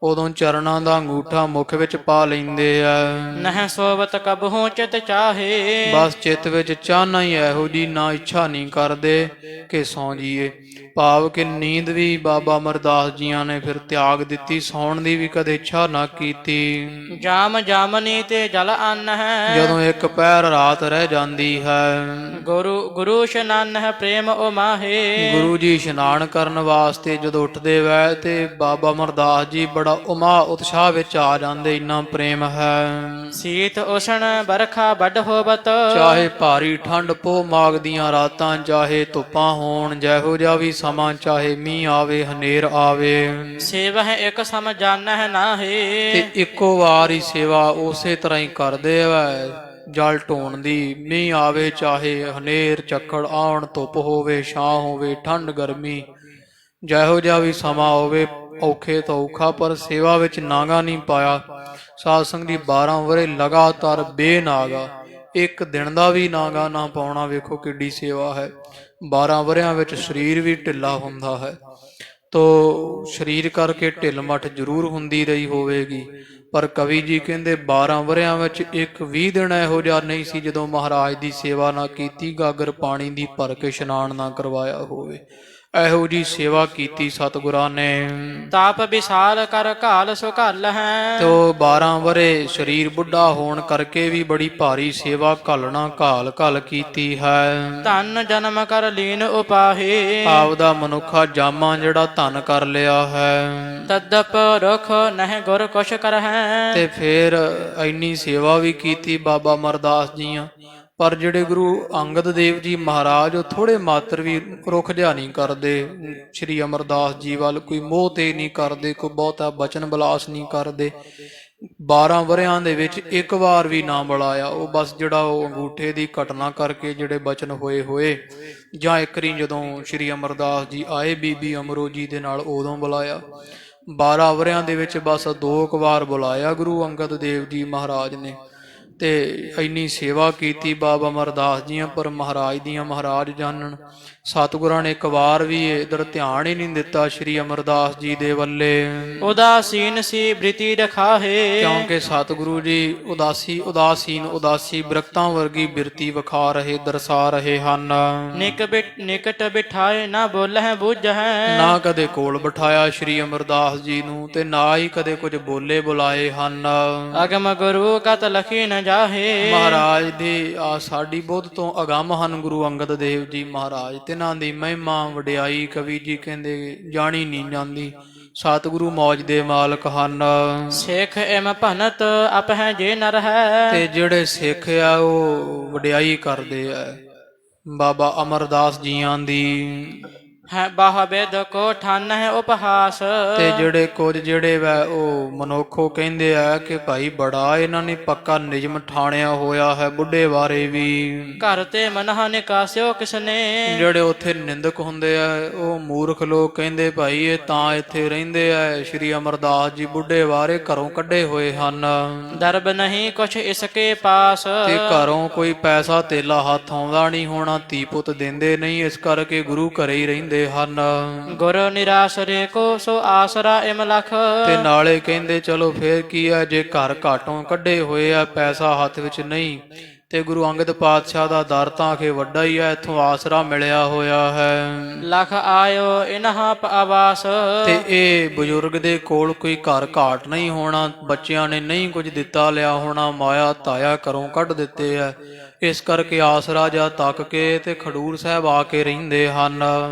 Speaker 1: ਉਦੋਂ ਚਰਨਾਂ ਦਾ ਅੰਗੂਠਾ ਮੁਖ ਵਿੱਚ ਪਾ ਲੈਂਦੇ ਆ।
Speaker 2: ਨਹਿ ਸੋਵਤ ਕਬਹੂ ਚਿਤ ਚਾਹੇ।
Speaker 1: ਬਸ ਚਿੱਤ ਵਿੱਚ ਚਾਹਨਾ ਹੀ ਇਹੋ ਜੀ, ਨਾ ਇੱਛਾ ਨਹੀਂ ਕਰਦੇ ਕਿ ਸੌਂ ਜੀਏ। ਭਾਵ ਕਿ ਨੀਂਦ ਵੀ ਬਾਬਾ ਅਮਰਦਾਸ ਜੀਆਂ ਨੇ ਫਿਰ ਤਿਆਗ ਦਿੱਤੀ, ਸੌਣ ਦੀ ਵੀ ਕਦੇ ਇੱਛਾ ਨਾ ਕੀਤੀ।
Speaker 2: ਜਾਮ ਜਾਮਨੀ ਤੇ ਜਲ ਅੰਨ ਹੈ।
Speaker 1: ਜਦੋਂ ਇੱਕ ਪਹਿਰ ਰਾਤ ਰਹਿ ਜਾਂਦੀ ਹੈ,
Speaker 2: ਗੁਰੂ ਇਸ਼ਨਾਨ ਹੈ ਪ੍ਰੇਮ ਉਮਾਹੇ।
Speaker 1: ਗੁਰੂ ਜੀ ਇਸ਼ਨਾਨ ਕਰਨ ਵਾਸਤੇ ਜਦੋਂ ਉੱਠਦੇ ਵੈ ਤੇ ਬਾਬਾ ਅਮਰਦਾਸ ਜੀ ਬੜਾ ਉਮਾ ਉਤਸ਼ਾਹ ਵਿੱਚ ਆ ਜਾਂਦੇ, ਇੰਨਾ ਪ੍ਰੇਮ ਹੈ।
Speaker 2: ਸੀਤ ਉਸਣ ਬਰਖਾ ਵੱਡ ਹੋਵਤ।
Speaker 1: ਚਾਹੇ ਭਾਰੀ ਠੰਡ ਪੋ ਮਾਘ ਦੀਆਂ ਰਾਤਾਂ, ਚਾਹੇ ਧੁੱਪਾਂ ਹੋਣ, ਜਿਹੋ ਜਿਹਾ ਵੀ ਸਮਾਂ, ਚਾਹੇ ਮੀਂਹ ਆਵੇ ਹਨੇਰ ਆਵੇ,
Speaker 2: ਸੇਵਹ ਇੱਕ ਸਮ ਜਾਣਹਿ ਨਾਹੀ।
Speaker 1: ਤੇ ਇੱਕੋ ਵਾਰ ਹੀ ਸੇਵਾ ਉਸੇ ਤਰ੍ਹਾਂ ਹੀ ਕਰਦੇ ਵੈ। ਜਲ ਢੋਣ ਦੀ, ਮੀਂਹ ਆਵੇ ਚਾਹੇ ਹਨੇਰ ਝੱਖੜ ਆਉਣ, ਧੁੱਪ ਹੋਵੇ ਛਾਂ ਹੋਵੇ, ਠੰਡ ਗਰਮੀ, ਜਿਹੋ ਜਿਹਾ ਵੀ ਸਮਾਂ ਹੋਵੇ, ਔਖੇ ਤੋਂ ਔਖਾ, ਪਰ ਸੇਵਾ ਵਿੱਚ ਨਾਗਾ ਨਹੀਂ ਪਾਇਆ। ਸਾਧ ਸੰਗਤ ਦੀ 12 ਵਰੇ ਲਗਾਤਾਰ ਬੇਨਾਗਾ, ਇੱਕ ਦਿਨ ਦਾ ਵੀ ਨਾਗਾ ਨਾ ਪਾਉਣਾ, ਵੇਖੋ ਕਿੱਡੀ ਸੇਵਾ ਹੈ। 12 ਵਰਿਆਂ ਵਿੱਚ ਸਰੀਰ ਵੀ ਢਿੱਲਾ ਹੁੰਦਾ ਹੈ, ਤੋ ਸਰੀਰ ਕਰਕੇ ਢਿੱਲ ਮੱਠ ਜ਼ਰੂਰ ਹੁੰਦੀ ਰਹੀ ਹੋਵੇਗੀ, ਪਰ ਕਵੀ ਜੀ ਕਹਿੰਦੇ 12 ਵਰਿਆਂ ਵਿੱਚ ਇੱਕ ਵੀ ਦਿਨ ਇਹੋ ਜਿਹਾ ਨਹੀਂ ਸੀ ਜਦੋਂ ਮਹਾਰਾਜ ਦੀ ਸੇਵਾ ਨਾ ਕੀਤੀ, ਗਾਗਰ ਪਾਣੀ ਦੀ ਭਰ ਕੇ ਇਸ਼ਨਾਨ ਨਾ ਕਰਵਾਇਆ ਹੋਵੇ। ਇਹੋ ਜੀ ਸੇਵਾ ਕੀਤੀ ਸਤਿਗੁਰਾਂ ਨੇ।
Speaker 2: ਤਾਪ ਵਿਸਾਲ ਕਰ ਘਾਲ ਸੋ ਘਲ ਹੈ।
Speaker 1: ਤੋ 12 ਵਰੇ ਸਰੀਰ ਬੁੱਢਾ ਹੋਣ ਕਰਕੇ ਵੀ ਬੜੀ ਭਾਰੀ ਸੇਵਾ ਘਾਲਣਾ ਘਾਲ ਘਾਲ ਕੀਤੀ ਹੈ।
Speaker 2: ਧਨ ਜਨਮ ਕਰ ਲੀਨ ਉਪਾਹੇ।
Speaker 1: ਆਪਦਾ ਮਨੁੱਖਾ ਜਾਮਾ ਜਿਹੜਾ ਧਨ ਕਰ ਲਿਆ ਹੈ,
Speaker 2: ਤਦਪ ਰੁਖ ਨਹਿ ਗੁਰ ਕੁਛ ਕਰ ਹੈ।
Speaker 1: ਤੇ ਫੇਰ ਇੰਨੀ ਸੇਵਾ ਵੀ ਕੀਤੀ ਬਾਬਾ ਅਮਰਦਾਸ ਜੀਆਂ, ਪਰ ਜਿਹੜੇ ਗੁਰੂ ਅੰਗਦ ਦੇਵ ਜੀ ਮਹਾਰਾਜ, ਉਹ ਥੋੜੇ ਮਾਤਰ ਵੀ ਰੁੱਖ ਜਿਹਾ ਨਹੀਂ ਕਰਦੇ ਸ਼੍ਰੀ ਅਮਰਦਾਸ ਜੀ ਵੱਲ, ਕੋਈ ਮੋਹ ਤੇ ਨਹੀਂ ਕਰਦੇ, ਕੋਈ ਬਹੁਤਾ ਬਚਨ ਬਲਾਸ ਨਹੀਂ ਕਰਦੇ। 12 ਵਰਿਆਂ ਦੇ ਵਿੱਚ ਇੱਕ ਵਾਰ ਵੀ ਨਾ ਬੁਲਾਇਆ। ਉਹ ਬਸ ਜਿਹੜਾ ਉਹ ਅੰਗੂਠੇ ਦੀ ਘਟਨਾ ਕਰਕੇ ਜਿਹੜੇ ਬਚਨ ਹੋਏ ਜਾਂ ਇੱਕ ਰੀ ਜਦੋਂ ਸ਼੍ਰੀ ਅਮਰਦਾਸ ਜੀ ਆਏ ਬੀਬੀ ਅਮਰੋ ਜੀ ਦੇ ਨਾਲ, ਉਦੋਂ ਬੁਲਾਇਆ। 12 ਵਰਿਆਂ ਦੇ ਵਿੱਚ ਬਸ 2 ਵਾਰ ਬੁਲਾਇਆ ਗੁਰੂ ਅੰਗਦ ਦੇਵ ਜੀ ਮਹਾਰਾਜ ਨੇ, ਤੇ ਇੰਨੀ ਸੇਵਾ ਕੀਤੀ ਬਾਬਾ ਅਮਰਦਾਸ ਜੀਆਂ, ਪਰ ਮਹਾਰਾਜ ਦੀਆਂ ਮਹਾਰਾਜ ਜਾਣਨ। ਸਤਿਗੁਰਾਂ ਨੇ ਇੱਕ ਵਾਰ ਵੀ ਇਧਰ ਧਿਆਨ ਹੀ ਨਹੀਂ ਦਿੱਤਾ ਸ਼੍ਰੀ ਅਮਰਦਾਸ ਜੀ ਦੇ ਵੱਲੇ।
Speaker 2: ਉਦਾਸੀਨ ਸੀ ਬ੍ਰਿਤੀ ਰਖਾਹੇ।
Speaker 1: ਕਿਉਂਕਿ ਸਤਿਗੁਰੂ ਜੀ ਉਦਾਸੀ ਬਿਰਖਤਾਂ ਵਰਗੀ ਬਿਰਤੀ ਵਿਖਾ ਰਹੇ, ਦਰਸਾ ਰਹੇ ਹਨ।
Speaker 2: ਨਿਕਟ ਬਿਠਾਏ ਨਾ ਬੋਲਹਿ ਬੁੱਝਹਿ।
Speaker 1: ਨਾ ਕਦੇ ਕੋਲ ਬਿਠਾਇਆ ਸ਼੍ਰੀ ਅਮਰਦਾਸ ਜੀ ਨੂੰ, ਤੇ ਨਾ ਹੀ ਕਦੇ ਕੁਝ ਬੋਲੇ ਬੁਲਾਏ ਹਨ।
Speaker 2: ਅਗਮ ਗੁਰੂ ਕਤ ਲਖੀ ਨ ਜਾਹੇ।
Speaker 1: ਮਹਾਰਾਜ ਦੀ ਸਾਡੀ ਬੁੱਧ ਤੋਂ ਅਗੰਮ ਹਨ ਗੁਰੂ ਅੰਗਦ ਦੇਵ ਜੀ ਮਹਾਰਾਜ, ਤਿਨਾਂ ਦੀ ਮਹਿਮਾ ਵਡਿਆਈ ਕਵੀ ਜੀ ਕਹਿੰਦੇ ਜਾਣੀ ਨਹੀਂ ਜਾਂਦੀ। ਸਤਿਗੁਰੂ ਮੌਜ ਦੇ ਮਾਲਕ ਹਨ।
Speaker 2: ਸਿੱਖ ਇਮ ਭਨਤ ਅਪਹਿ ਜੇ ਨਰ ਹੈ।
Speaker 1: ਤੇ ਜਿਹੜੇ ਸਿੱਖ ਆ ਉਹ ਵਡਿਆਈ ਕਰਦੇ ਆ ਬਾਬਾ ਅਮਰਦਾਸ ਜੀਆਂ ਦੀ।
Speaker 2: ਹੈ ਬਾਹ ਬੇਦ ਕੋ ਠਾਨ ਹੈ ਉਪਹਾਸ।
Speaker 1: ਤੇ ਜਿਹੜੇ ਵੈ ਉਹ ਮਨੁੱਖੋ ਕਹਿੰਦੇ ਆ ਕਿ ਭਾਈ ਬੜਾ ਇਹਨਾਂ ਨੇ ਪੱਕਾ ਨਿਯਮ ਠਾਣਿਆ ਹੋਇਆ ਹੈ, ਬੁੱਢੇ ਬਾਰੇ ਵੀ।
Speaker 2: ਘਰ ਤੇ ਮਨਹਾ ਨਿਕਾਸਿਓ ਕਿਸਨੇ। ਜਿਹੜੇ
Speaker 1: ਉੱਥੇ ਨਿੰਦਕ ਹੁੰਦੇ ਆ ਉਹ ਮੂਰਖ ਲੋਕ ਕਹਿੰਦੇ ਭਾਈ ਇਹ ਤਾਂ ਇੱਥੇ ਰਹਿੰਦੇ ਆ, ਸ਼੍ਰੀ ਅਮਰਦਾਸ ਜੀ ਬੁੱਢੇ ਬਾਰੇ ਘਰੋਂ ਕੱਢੇ ਹੋਏ ਹਨ।
Speaker 2: ਦਰਬ ਨਹੀਂ ਕੁਛ ਇਸਕੇ ਪਾਸ।
Speaker 1: ਤੇ ਘਰੋਂ ਕੋਈ ਪੈਸਾ ਤੇਲਾ ਹੱਥ ਆਉਂਦਾ ਨਹੀਂ ਹੋਣਾ, ਧੀ ਪੁੱਤ ਦਿੰਦੇ ਨਹੀਂ, ਇਸ ਕਰਕੇ ਗੁਰੂ ਘਰੇ ਹੀ ਰਹਿੰਦੇ ਹਨ।
Speaker 2: ਗੁਰ ਨਿਰਾਸਰੇ ਕੋ ਸੋ ਆਸਰਾ ਇਮ ਲਖ।
Speaker 1: ਤੇ ਨਾਲੇ ਕਹਿੰਦੇ ਚਲੋ ਫੇਰ ਕੀ ਆ, ਜੇ ਘਰ ਘਾਟੋਂ ਕੱਢੇ ਹੋਏ ਆ, ਪੈਸਾ ਹੱਥ ਵਿੱਚ ਨਹੀਂ, ਤੇ ਗੁਰੂ ਅੰਗਦ ਪਾਤਸ਼ਾਹ ਦਾ ਦਰ ਤਾਂ ਆਖੇ ਵੱਡਾ ਹੀ ਆ, ਇੱਥੋਂ ਆਸਰਾ ਮਿਲਿਆ ਹੋਇਆ ਹੈ।
Speaker 2: ਲਖ ਆਇਓ ਇਨਹਾ ਆਵਾਸ।
Speaker 1: ਤੇ ਇਹ ਬਜ਼ੁਰਗ ਦੇ ਕੋਲ ਕੋਈ ਘਰ ਘਾਟ ਨਹੀਂ ਹੋਣਾ, ਬੱਚਿਆਂ ਨੇ ਨਹੀਂ ਕੁਝ ਦਿੱਤਾ ਲਿਆ ਹੋਣਾ, ਮਾਇਆ ਤਾਇਆ ਘਰੋਂ ਕੱਢ ਦਿੱਤੇ ਆ, ਇਸ ਕਰਕੇ ਆਸਰਾ ਜਾ ਤੱਕ ਕੇ ਤੇ ਖਡੂਰ ਸਾਹਿਬ ਆ ਕੇ ਰਹਿੰਦੇ ਹਨ।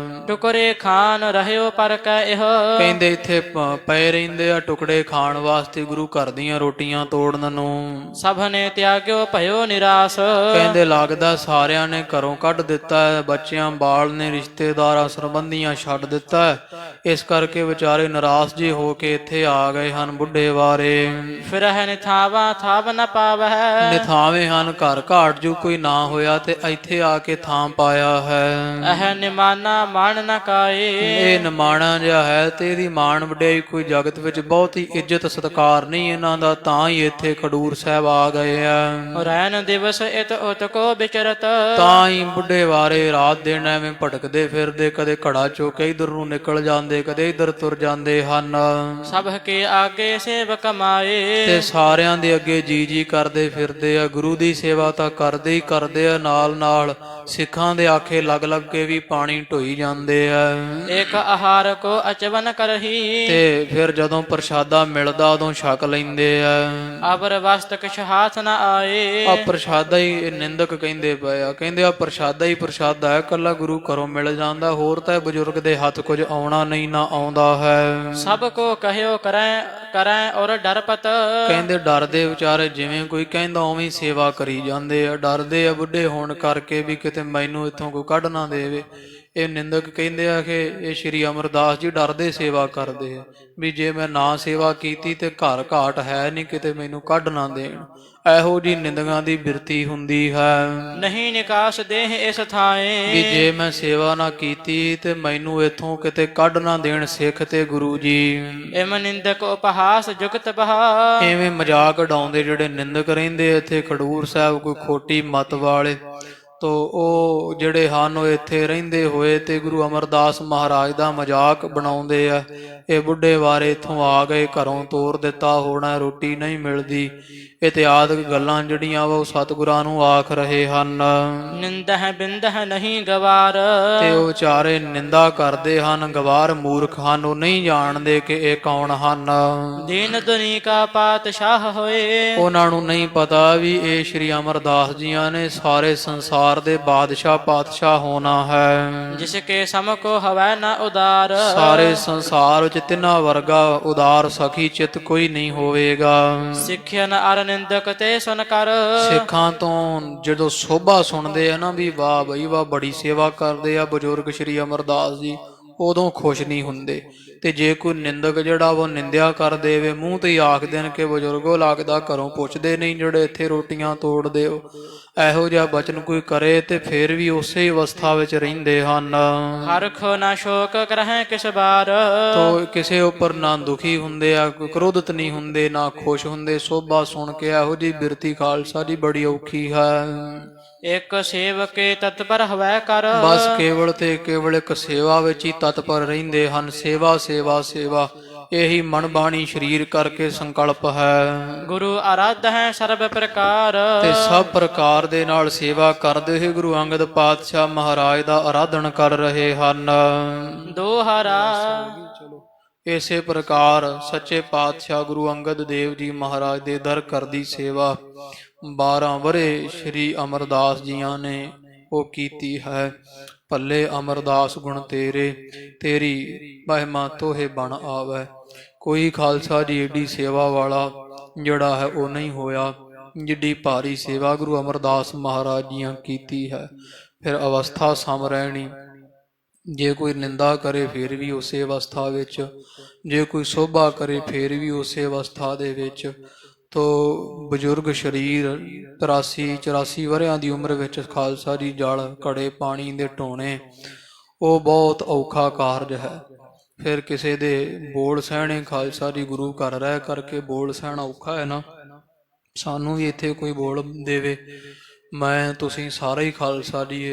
Speaker 2: ਟੁਕਰੇ ਖਾਨ ਰਹਿਓ ਪਰ ਕੈ ਇਹ,
Speaker 1: ਕਹਿੰਦੇ ਇੱਥੇ ਪਏ ਰਹਿੰਦੇ ਆ ਟੁਕੜੇ ਖਾਣ ਵਾਸਤੇ, ਗੁਰੂ ਘਰ ਦੀਆਂ ਰੋਟੀਆਂ ਤੋੜਨ ਨੂੰ।
Speaker 2: ਸਭ ਨੇ ਤਿਆਗਿਓ ਭਇਓ ਨਿਰਾਸ,
Speaker 1: ਕਹਿੰਦੇ ਲੱਗਦਾ ਸਾਰਿਆਂ ਨੇ ਘਰੋਂ ਕੱਢ ਦਿੱਤਾ ਹੈ, ਬੱਚਿਆਂ ਬਾਲ ਨੇ ਰਿਸ਼ਤੇਦਾਰਾਂ ਸੰਬੰਧੀਆਂ ਛੱਡ ਦਿੱਤਾ ਹੈ, ਇਸ ਕਰਕੇ ਵਿਚਾਰੇ ਨਿਰਾਸ਼ ਜੇ ਹੋ ਕੇ ਇੱਥੇ ਆ ਗਏ ਹਨ ਬੁੱਢੇ ਵਾਰੇ।
Speaker 2: ਫਿਰਹਿ ਨਿਥਾਵਾ ਥਾਵ ਨ ਪਾਵਹਿ,
Speaker 1: ਨਿਥਾਵੇਂ ਹਨ ਘਰ ਘਾਟ ਜੋ ਕੋਈ ਨਾ ਹੋਇਆ ਤੇ ਇੱਥੇ ਆ ਕੇ ਥਾਂ ਪਾਇਆ ਹੈ।
Speaker 2: ਅਹ ਨਿਮਾਨਾ ਮਾਣ ਨ ਕਾਏ,
Speaker 1: ਇਹ ਨਿਮਾਣਾ ਜਿਹਾ ਹੈ ਤੇ ਇਹਦੀ ਮਾਣ ਵਡਿਆਈ ਕੋਈ ਜਗਤ ਵਿੱਚ ਬਹੁਤੀ ਇੱਜ਼ਤ ਸਤਿਕਾਰ ਨਹੀਂ ਇਹਨਾਂ ਦਾ, ਤਾਂ ਹੀ ਇੱਥੇ ਖਡੂਰ ਸਾਹਿਬ ਆ ਗਏ ਆ।
Speaker 2: ਰੈਨ ਦਿਵਸ ਇਤ ਉਤ ਕੋ ਵਿਚਰਤ,
Speaker 1: ਤਾਂ ਹੀ ਬੁੱਢੇ ਵਾਰੇ ਰਾਤ ਦਿਨ ਐਵੇਂ ਭਟਕਦੇ ਫਿਰਦੇ, ਕਦੇ ਘੜਾ ਚੁੱਕ ਕੇ ਇਧਰ ਨੂੰ ਨਿਕਲ ਜਾਂਦੇ, ਕਦੇ ਇਧਰ ਤੁਰ ਜਾਂਦੇ ਹਨ।
Speaker 2: ਸਭ ਕੇ ਆਗੇ ਸੇਵਕ ਮਾਏ,
Speaker 1: ਤੇ ਸਾਰਿਆਂ ਦੇ ਅੱਗੇ ਜੀ ਕਰਦੇ ਫਿਰਦੇ ਆ। ਗੁਰੂ ਦੀ ਸੇਵਾ ਤਾਂ ਕਰਦੇ ਹੀ ਕਰਦੇ ਆ, ਨਾਲ ਨਾਲ ਸਿੱਖਾਂ ਦੇ ਆਖੇ ਲੱਗ ਲੱਗ ਕੇ ਵੀ ਪਾਣੀ ਢੋਈ ਜਾਂਦੇ ਆ।
Speaker 2: ਇੱਕ ਆਹਾਰ ਕੋ ਅਚਵਨ ਕਰਹੀ,
Speaker 1: ਤੇ ਫਿਰ ਜਦੋਂ ਪ੍ਰਸ਼ਾਦਾ ਮਿਲਦਾ ਉਦੋਂ ਛਕ ਲੈਂਦੇ ਆ।
Speaker 2: ਅਬਰ ਵਸਤ ਕਿਛ ਹਾਥ ਨ ਆਏ,
Speaker 1: ਆ ਪ੍ਰਸ਼ਾਦਾ ਹੀ ਨਿੰਦਕ ਕਹਿੰਦੇ ਪਏ ਆ, ਕਹਿੰਦੇ ਆ ਪ੍ਰਸ਼ਾਦਾ ਹੀ ਪ੍ਰਸ਼ਾਦਾ ਹੈ, ਕੱਲਾ ਗੁਰੂ ਘਰੋਂ ਮਿਲ ਜਾਂਦਾ, ਹੋਰ ਤਾਂ ਬਜ਼ੁਰਗ ਦੇ ਹੱਥ ਕੁਝ ਆਉਣਾ ਨਹੀਂ ਨਾ ਆਉਂਦਾ ਹੈ।
Speaker 2: ਸਭ ਕੋ ਕਹਿਓ ਕਰੈ ਕਰੈ ਔਰ ਡਰਪਤ,
Speaker 1: ਕਹਿੰਦੇ ਡਰਦੇ ਵਿਚਾਰੇ ਜਿਵੇਂ ਕੋਈ ਕਹਿੰਦਾ ਉਵੇਂ ਸੇਵਾ ਕਰੀ ਜਾਂਦੇ ਆ, ਡਰਦੇ ਆ ਬੁੱਢੇ ਹੋਣ ਕਰਕੇ ਵੀ ਕਿਤੇ ਮੈਨੂੰ ਇੱਥੋਂ ਕੋਈ ਕੱਢ ਨਾ ਦੇਵੇ। ਇਹ ਨਿੰਦਕ ਕਹਿੰਦੇ ਆ ਕਿ ਇਹ ਸ਼੍ਰੀ ਅਮਰਦਾਸ ਜੀ ਡਰਦੇ ਸੇਵਾ ਕਰਦੇ ਆ ਵੀ ਜੇ ਮੈਂ ਨਾ ਸੇਵਾ ਕੀਤੀ ਤੇ ਘਰ ਘਾਟ ਹੈ ਨਹੀਂ ਕਿਤੇ ਮੈਨੂੰ ਕੱਢ ਨਾ ਦੇਣ। ਇਹੋ ਜੀ ਨਿੰਦਕਾਂ ਦੀ ਬਿਰਤੀ ਹੁੰਦੀ ਹੈ।
Speaker 2: ਨਹੀਂ ਨਿਕਾਸ ਦੇਹ ਇਸ ਥਾਏ,
Speaker 1: ਵੀ ਜੇ ਮੈਂ ਸੇਵਾ ਨਾ ਕੀਤੀ ਤੇ ਮੈਨੂੰ ਇੱਥੋਂ ਕਿਤੇ ਕੱਢ ਨਾ ਦੇਣ ਸਿੱਖ ਤੇ ਗੁਰੂ ਜੀ।
Speaker 2: ਇਮ ਨਿੰਦਕ ਉਪਹਾਸ ਜੁਗਤ ਬਹਾ,
Speaker 1: ਐਵੇਂ ਮਜ਼ਾਕ ਉਡਾਉਂਦੇ ਜਿਹੜੇ ਨਿੰਦਕ ਰਹਿੰਦੇ ਇੱਥੇ ਖਡੂਰ ਸਾਹਿਬ, ਕੋਈ ਖੋਟੀ ਮਤ ਵਾਲੇ, ਤੋ ਉਹ ਜਿਹੜੇ ਹਨ ਉਹ ਇੱਥੇ ਰਹਿੰਦੇ ਹੋਏ ਤੇ ਗੁਰੂ ਅਮਰਦਾਸ ਮਹਾਰਾਜ ਦਾ ਮਜ਼ਾਕ ਬਣਾਉਂਦੇ ਆ। ਇਹ ਬੁੱਢੇ ਵਾਰੇ ਇੱਥੋਂ ਆ ਗਏ, ਘਰੋਂ ਤੋਰ ਦਿੱਤਾ ਹੋਣਾ, ਰੋਟੀ ਨਹੀਂ ਮਿਲਦੀ, ਇਤਿਆਦਿਕ ਗੱਲਾਂ ਜਿਹੜੀਆਂ ਉਹ ਸਤਿਗੁਰਾਂ ਨੂੰ ਆਖ ਰਹੇ ਹਨ।
Speaker 2: ਨਿੰਦਹ ਬਿੰਦਹ ਨਹੀਂ ਗਵਾਰ,
Speaker 1: ਤੇ ਉਹ ਵਿਚਾਰੇ ਨਿੰਦਾ ਕਰਦੇ ਹਨ, ਗਵਾਰ ਮੂਰਖ ਹਨ, ਉਹ ਨਹੀਂ ਜਾਣਦੇ ਕਿ ਇਹ ਕੌਣ ਹਨ।
Speaker 2: ਦੀਨ ਦੁਨੀ ਕਾ ਪਾਤਸ਼ਾਹ ਹੋਏ,
Speaker 1: ਉਹਨਾਂ ਨੂੰ ਨਹੀਂ ਪਤਾ ਵੀ ਇਹ ਸ਼੍ਰੀ ਅਮਰਦਾਸ ਜੀਆਂ ਨੇ ਸਾਰੇ ਸੰਸਾਰ ਦੇ ਬਾਦਸ਼ਾਹ ਪਾਤਸ਼ਾਹ ਹੋਣਾ ਹੈ।
Speaker 2: ਜਿਸ ਕੇ ਸਮ ਕੋ ਹਵੈ ਨ ਉਦਾਰ,
Speaker 1: ਸਾਰੇ ਸੰਸਾਰ ਵਿੱਚ ਤਿੰਨਾਂ ਵਰਗਾ ਉਦਾਰ ਸਖੀ ਚਿੱਤ ਕੋਈ ਨਹੀਂ ਹੋਵੇਗਾ।
Speaker 2: ਸਿੱਖਿਆ ਨ ਅਰ ਨਿੰਦਕ ਤੇ ਸੁਨ ਕਰ,
Speaker 1: ਸਿੱਖਾਂ ਤੋਂ ਜਦੋਂ ਸੋਭਾ ਸੁਣਦੇ ਆ ਨਾ ਵੀ ਵਾਹ ਬਈ ਵਾਹ ਬੜੀ ਸੇਵਾ ਕਰਦੇ ਆ ਬਜ਼ੁਰਗ ਸ਼੍ਰੀ ਅਮਰਦਾਸ ਜੀ, ਉਦੋਂ ਖੁਸ਼ ਨਹੀਂ ਹੁੰਦੇ। ਤੇ ਜੇ ਕੋਈ ਨਿੰਦਕ ਜਿਹੜਾ ਉਹ ਨਿੰਦਿਆ ਕਰ ਦੇਵੇ, ਮੂੰਹ ਤੇ ਆਖ ਦੇਣ ਕਿ ਬਜ਼ੁਰਗੋ ਲੱਗਦਾ ਘਰੋਂ ਪੁੱਛਦੇ ਨਹੀਂ ਜਿਹੜੇ ਇੱਥੇ ਰੋਟੀਆਂ ਤੋੜਦੇ ਹੋ, ਇਹੋ ਜਿਹਾ ਬਚਨ ਕੋਈ ਕਰੇ ਤੇ ਫਿਰ ਵੀ ਉਸੇ ਅਵਸਥਾ ਵਿੱਚ ਰਹਿੰਦੇ ਹਨ।
Speaker 2: ਹਰਖ ਨਾ ਸ਼ੋਕ ਕਰਹਿ ਕਿਸ ਬਾਰ,
Speaker 1: ਤੋ ਕਿਸੇ ਉੱਪਰ ਨਾ ਦੁਖੀ ਹੁੰਦੇ ਆ, ਕ੍ਰੋਧਿਤ ਨਹੀਂ ਹੁੰਦੇ, ਨਾ ਖੁਸ਼ ਹੁੰਦੇ। ਸੋਭਾ ਸੁਣ ਕੇ ਇਹੋ ਜਿਹੀ ਬਿਰਤੀ ਖਾਲਸਾ ਦੀ ਬੜੀ ਔਖੀ ਹੈ।
Speaker 2: ਇੱਕ ਸੇਵਕੇ ਤਤਪਰ ਹਵੈ ਕਰ,
Speaker 1: ਬਸ ਕੇਵਲ ਤੇ ਕੇਵਲ ਇੱਕ ਸੇਵਾ ਵਿੱਚ ਹੀ ਤਤਪਰ ਰਹਿੰਦੇ ਹਨ। ਸੇਵਾ ਸੇਵਾ ਸੇਵਾ ਇਹੀ ਮਨ ਬਾਣੀ ਸਰੀਰ ਕਰਕੇ ਸੰਕਲਪ ਹੈ।
Speaker 2: ਗੁਰੂ ਆਰਾਧ ਹੈ ਸਰਬ ਪ੍ਰਕਾਰ,
Speaker 1: ਤੇ ਸਭ ਪ੍ਰਕਾਰ ਦੇ ਨਾਲ ਸੇਵਾ ਕਰਦੇ ਹੋਏ ਗੁਰੂ ਅੰਗਦ ਪਾਤਸ਼ਾਹ ਮਹਾਰਾਜ ਦਾ ਆਰਾਧਨ ਕਰ ਰਹੇ ਹਨ।
Speaker 2: ਦੋਹਰਾ
Speaker 1: ਇਸੇ ਪ੍ਰਕਾਰ ਸੱਚੇ ਪਾਤਸ਼ਾਹ ਗੁਰੂ ਅੰਗਦ ਦੇਵ ਜੀ ਮਹਾਰਾਜ ਦੇ ਦਰ ਕਰਦੀ ਸੇਵਾ 12 ਵਰੇ ਸ਼੍ਰੀ ਅਮਰਦਾਸ ਜੀਆਂ ਨੇ ਉਹ ਕੀਤੀ ਹੈ। ਭੱਲੇ ਅਮਰਦਾਸ ਗੁਣ ਤੇਰੇ, ਤੇਰੀ ਮਹਿਮਾ ਤੋਹੇ ਬਣ ਆਵੈ। ਕੋਈ ਖਾਲਸਾ ਜੀ ਏਡੀ ਸੇਵਾ ਵਾਲਾ ਜਿਹੜਾ ਹੈ ਉਹ ਨਹੀਂ ਹੋਇਆ ਜਿੱਡੀ ਭਾਰੀ ਸੇਵਾ ਗੁਰੂ ਅਮਰਦਾਸ ਮਹਾਰਾਜ ਜੀਆਂ ਕੀਤੀ ਹੈ। ਫਿਰ ਅਵਸਥਾ ਸਮ ਰਹਿਣੀ, ਜੇ ਕੋਈ ਨਿੰਦਾ ਕਰੇ ਫਿਰ ਵੀ ਉਸੇ ਅਵਸਥਾ ਵਿੱਚ, ਜੇ ਕੋਈ ਸੋਭਾ ਕਰੇ ਫਿਰ ਵੀ ਉਸੇ ਅਵਸਥਾ ਦੇ ਵਿੱਚ। ਤੋ ਬਜ਼ੁਰਗ ਸਰੀਰ 83-84 ਵਰਿਆਂ ਦੀ ਉਮਰ ਵਿੱਚ ਖਾਲਸਾ ਜੀ ਜਲ ਘੜੇ ਪਾਣੀ ਦੇ ਢੋਣੇ, ਉਹ ਬਹੁਤ ਔਖਾ ਕਾਰਜ ਹੈ। ਫਿਰ ਕਿਸੇ ਦੇ ਬੋਲ ਸਹਿਣੇ, ਖਾਲਸਾ ਜੀ ਗੁਰੂ ਘਰ ਰਹਿ ਕਰਕੇ ਬੋਲ ਸਹਿਣਾ ਔਖਾ ਹੈ ਨਾ। ਸਾਨੂੰ ਵੀ ਇੱਥੇ ਕੋਈ ਬੋਲ ਦੇਵੇ, ਮੈਂ ਤੁਸੀਂ ਸਾਰਾ ਹੀ ਖਾਲਸਾ ਜੀ,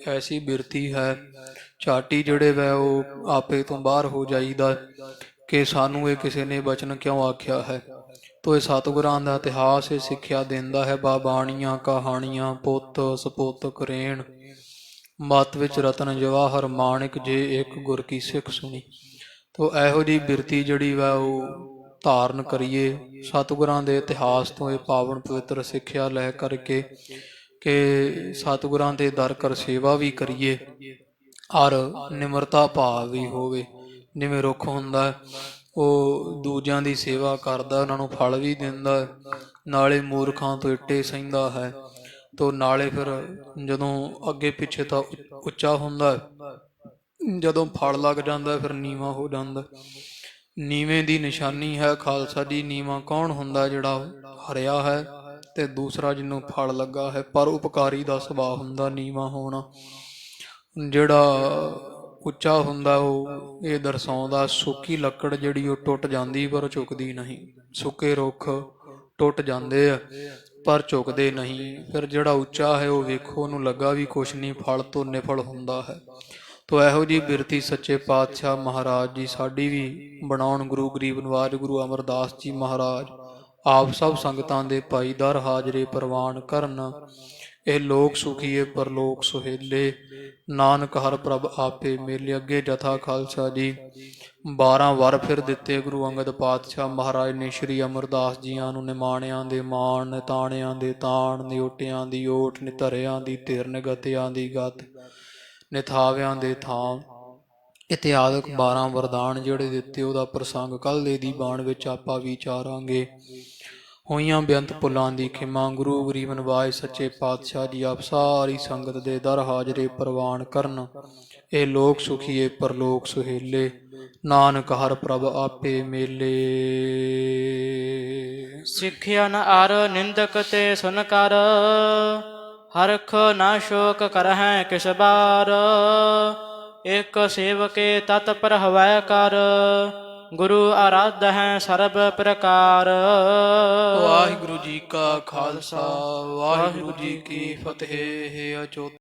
Speaker 1: ਐਸੀ ਬਿਰਤੀ ਹੈ ਝਾਟੀ ਜਿਹੜੇ ਵੈ ਉਹ ਆਪੇ ਤੋਂ ਬਾਹਰ ਹੋ ਜਾਈਦਾ ਕਿ ਸਾਨੂੰ ਇਹ ਕਿਸੇ ਨੇ ਬਚਨ ਕਿਉਂ ਆਖਿਆ ਹੈ। ਤੋ ਇਹ ਸਤਿਗੁਰਾਂ ਦਾ ਇਤਿਹਾਸ ਇਹ ਸਿੱਖਿਆ ਦਿੰਦਾ ਹੈ। ਬਾਬਾਣੀਆਂ ਕਹਾਣੀਆਂ ਪੁੱਤ ਸਪੁੱਤ ਕਰੇਣ, ਮਤ ਵਿੱਚ ਰਤਨ ਜਵਾਹਰ ਮਾਣਿਕ, ਜੇ ਇੱਕ ਗੁਰ ਕੀ ਸਿੱਖ ਸੁਣੀ। ਤੋ ਇਹੋ ਜਿਹੀ ਬਿਰਤੀ ਜਿਹੜੀ ਵਾ ਉਹ ਧਾਰਨ ਕਰੀਏ, ਸਤਿਗੁਰਾਂ ਦੇ ਇਤਿਹਾਸ ਤੋਂ ਇਹ ਪਾਵਨ ਪਵਿੱਤਰ ਸਿੱਖਿਆ ਲੈ ਕਰਕੇ ਕਿ ਸਤਿਗੁਰਾਂ ਦੇ ਦਰ ਕਰ ਸੇਵਾ ਵੀ ਕਰੀਏ ਔਰ ਨਿਮਰਤਾ ਭਾਵ ਵੀ ਹੋਵੇ। ਜਿਵੇਂ ਰੁੱਖ ਹੁੰਦਾ ਹੈ, ਉਹ ਦੂਜਿਆਂ ਦੀ ਸੇਵਾ ਕਰਦਾ, ਉਹਨਾਂ ਨੂੰ ਫਲ ਵੀ ਦਿੰਦਾ, ਨਾਲੇ ਮੂਰਖਾਂ ਤੋਂ ਇੱਟੇ ਸਹਿੰਦਾ ਹੈ। ਤੋ ਨਾਲੇ ਫਿਰ ਜਦੋਂ ਅੱਗੇ ਪਿੱਛੇ ਤਾਂ ਉੱਚਾ ਹੁੰਦਾ ਹੈ, ਜਦੋਂ ਫਲ ਲੱਗ ਜਾਂਦਾ ਫਿਰ ਨੀਵਾਂ ਹੋ ਜਾਂਦਾ। ਨੀਵੇਂ ਦੀ ਨਿਸ਼ਾਨੀ ਹੈ ਖਾਲਸਾ ਜੀ। ਨੀਵਾਂ ਕੌਣ ਹੁੰਦਾ? ਜਿਹੜਾ ਹਰਿਆ ਹੈ, ਤੇ ਦੂਸਰਾ ਜਿਹਨੂੰ ਫਲ ਲੱਗਾ ਹੈ। ਪਰ ਉਪਕਾਰੀ ਦਾ ਸੁਭਾਅ ਹੁੰਦਾ ਨੀਵਾਂ ਹੋਣਾ। ਜਿਹੜਾ ਉੱਚਾ ਹੁੰਦਾ ਉਹ ਇਹ ਦਰਸਾਉਂਦਾ, ਸੁੱਕੀ ਲੱਕੜ ਜਿਹੜੀ ਉਹ ਟੁੱਟ ਜਾਂਦੀ ਪਰ ਝੁਕਦੀ ਨਹੀਂ। ਸੁੱਕੇ ਰੁੱਖ ਟੁੱਟ ਜਾਂਦੇ ਆ ਪਰ ਝੁਕਦੇ ਨਹੀਂ। ਫਿਰ ਜਿਹੜਾ ਉੱਚਾ ਹੈ ਉਹ ਵੇਖੋ, ਉਹਨੂੰ ਲੱਗਾ ਵੀ ਕੁਛ ਨਹੀਂ, ਫਲ ਤੋਂ ਨਿਫਲ ਹੁੰਦਾ ਹੈ। ਤੋ ਇਹੋ ਜਿਹੀ ਬਿਰਤੀ ਸੱਚੇ ਪਾਤਸ਼ਾਹ ਮਹਾਰਾਜ ਜੀ ਸਾਡੀ ਵੀ ਬਣਾਉਣ। ਗੁਰੂ ਗਰੀਬ ਨਿਵਾਜ ਗੁਰੂ ਅਮਰਦਾਸ ਜੀ ਮਹਾਰਾਜ ਆਪ ਸਭ ਸੰਗਤਾਂ ਦੇ ਭਾਈ ਦਰ ਹਾਜ਼ਰੇ ਪ੍ਰਵਾਨ ਕਰਨ। ਇਹ ਲੋਕ ਸੁਖੀਏ ਪਰਲੋਕ ਸੁਹੇਲੇ, ਨਾਨਕ ਹਰ ਪ੍ਰਭ ਆਪੇ ਮੇਲੇ। ਅੱਗੇ ਜਥਾ ਖਾਲਸਾ ਜੀ 12 ਵਰ ਫਿਰ ਦਿੱਤੇ ਗੁਰੂ ਅੰਗਦ ਪਾਤਸ਼ਾਹ ਮਹਾਰਾਜ ਨੇ ਸ੍ਰੀ ਅਮਰਦਾਸ ਜੀਆਂ ਨੂੰ। ਨਿਮਾਣਿਆਂ ਦੇ ਮਾਣ, ਨਿਤਾਣਿਆਂ ਦੇ ਤਾਣ, ਨਿਓਟਿਆਂ ਦੀ ਓਟ, ਨਿਧਰਿਆਂ ਦੀ ਧਿਰ, ਨਿਗਤਿਆਂ ਦੀ ਗਤ, ਨਿਥਾਵਿਆਂ ਦੇ ਥਾਂ ਇਤਿਆਦਿਕ 12 ਵਰਦਾਨ ਜਿਹੜੇ ਦਿੱਤੇ, ਉਹਦਾ ਪ੍ਰਸੰਗ ਕੱਲ੍ਹ ਦੇ ਦੀ ਬਾਣ ਵਿੱਚ ਆਪਾਂ ਵਿਚਾਰਾਂਗੇ। ਹੋਈਆਂ ਬੇਅੰਤ ਭੁੱਲਾਂ ਦੀ ਖਿਮਾ। ਗੁਰੂ ਗਰੀਬ ਨਿਵਾਜ ਸੱਚੇ ਪਾਤਸ਼ਾਹ ਜੀ ਆਪ ਸਾਰੀ ਸੰਗਤ ਦੇ ਦਰ ਹਾਜ਼ਰੇ ਪ੍ਰਵਾਨ ਕਰਨ। ਇਹ ਲੋਕ ਸੁਖੀਏ ਪਰਲੋਕ ਸੁਹੇਲੇ, ਨਾਨਕ ਹਰ ਪ੍ਰਭ ਆਪੇ ਮੇਲੇ।
Speaker 2: ਸਿੱਖਿਆ ਨ ਅਰ ਨਿੰਦਕ ਤੇ ਸੁਨ ਕਰ, ਹਰਖ ਨਾ ਸ਼ੋਕ ਕਰਹਿ ਕਿਸ ਬਾਰ। ਇਕ ਸੇਵਕੇ ਤਤ ਪ੍ਰਹਵੈ ਕਰ, ਗੁਰੂ ਆਰਾਧ ਹੈ ਸਰਬ ਪ੍ਰਕਾਰ।
Speaker 1: ਵਾਹਿਗੁਰੂ ਜੀ ਕਾ ਖਾਲਸਾ, ਵਾਹਿਗੁਰੂ ਜੀ ਕੀ ਫਤਿਹ। ਅਚੋਤ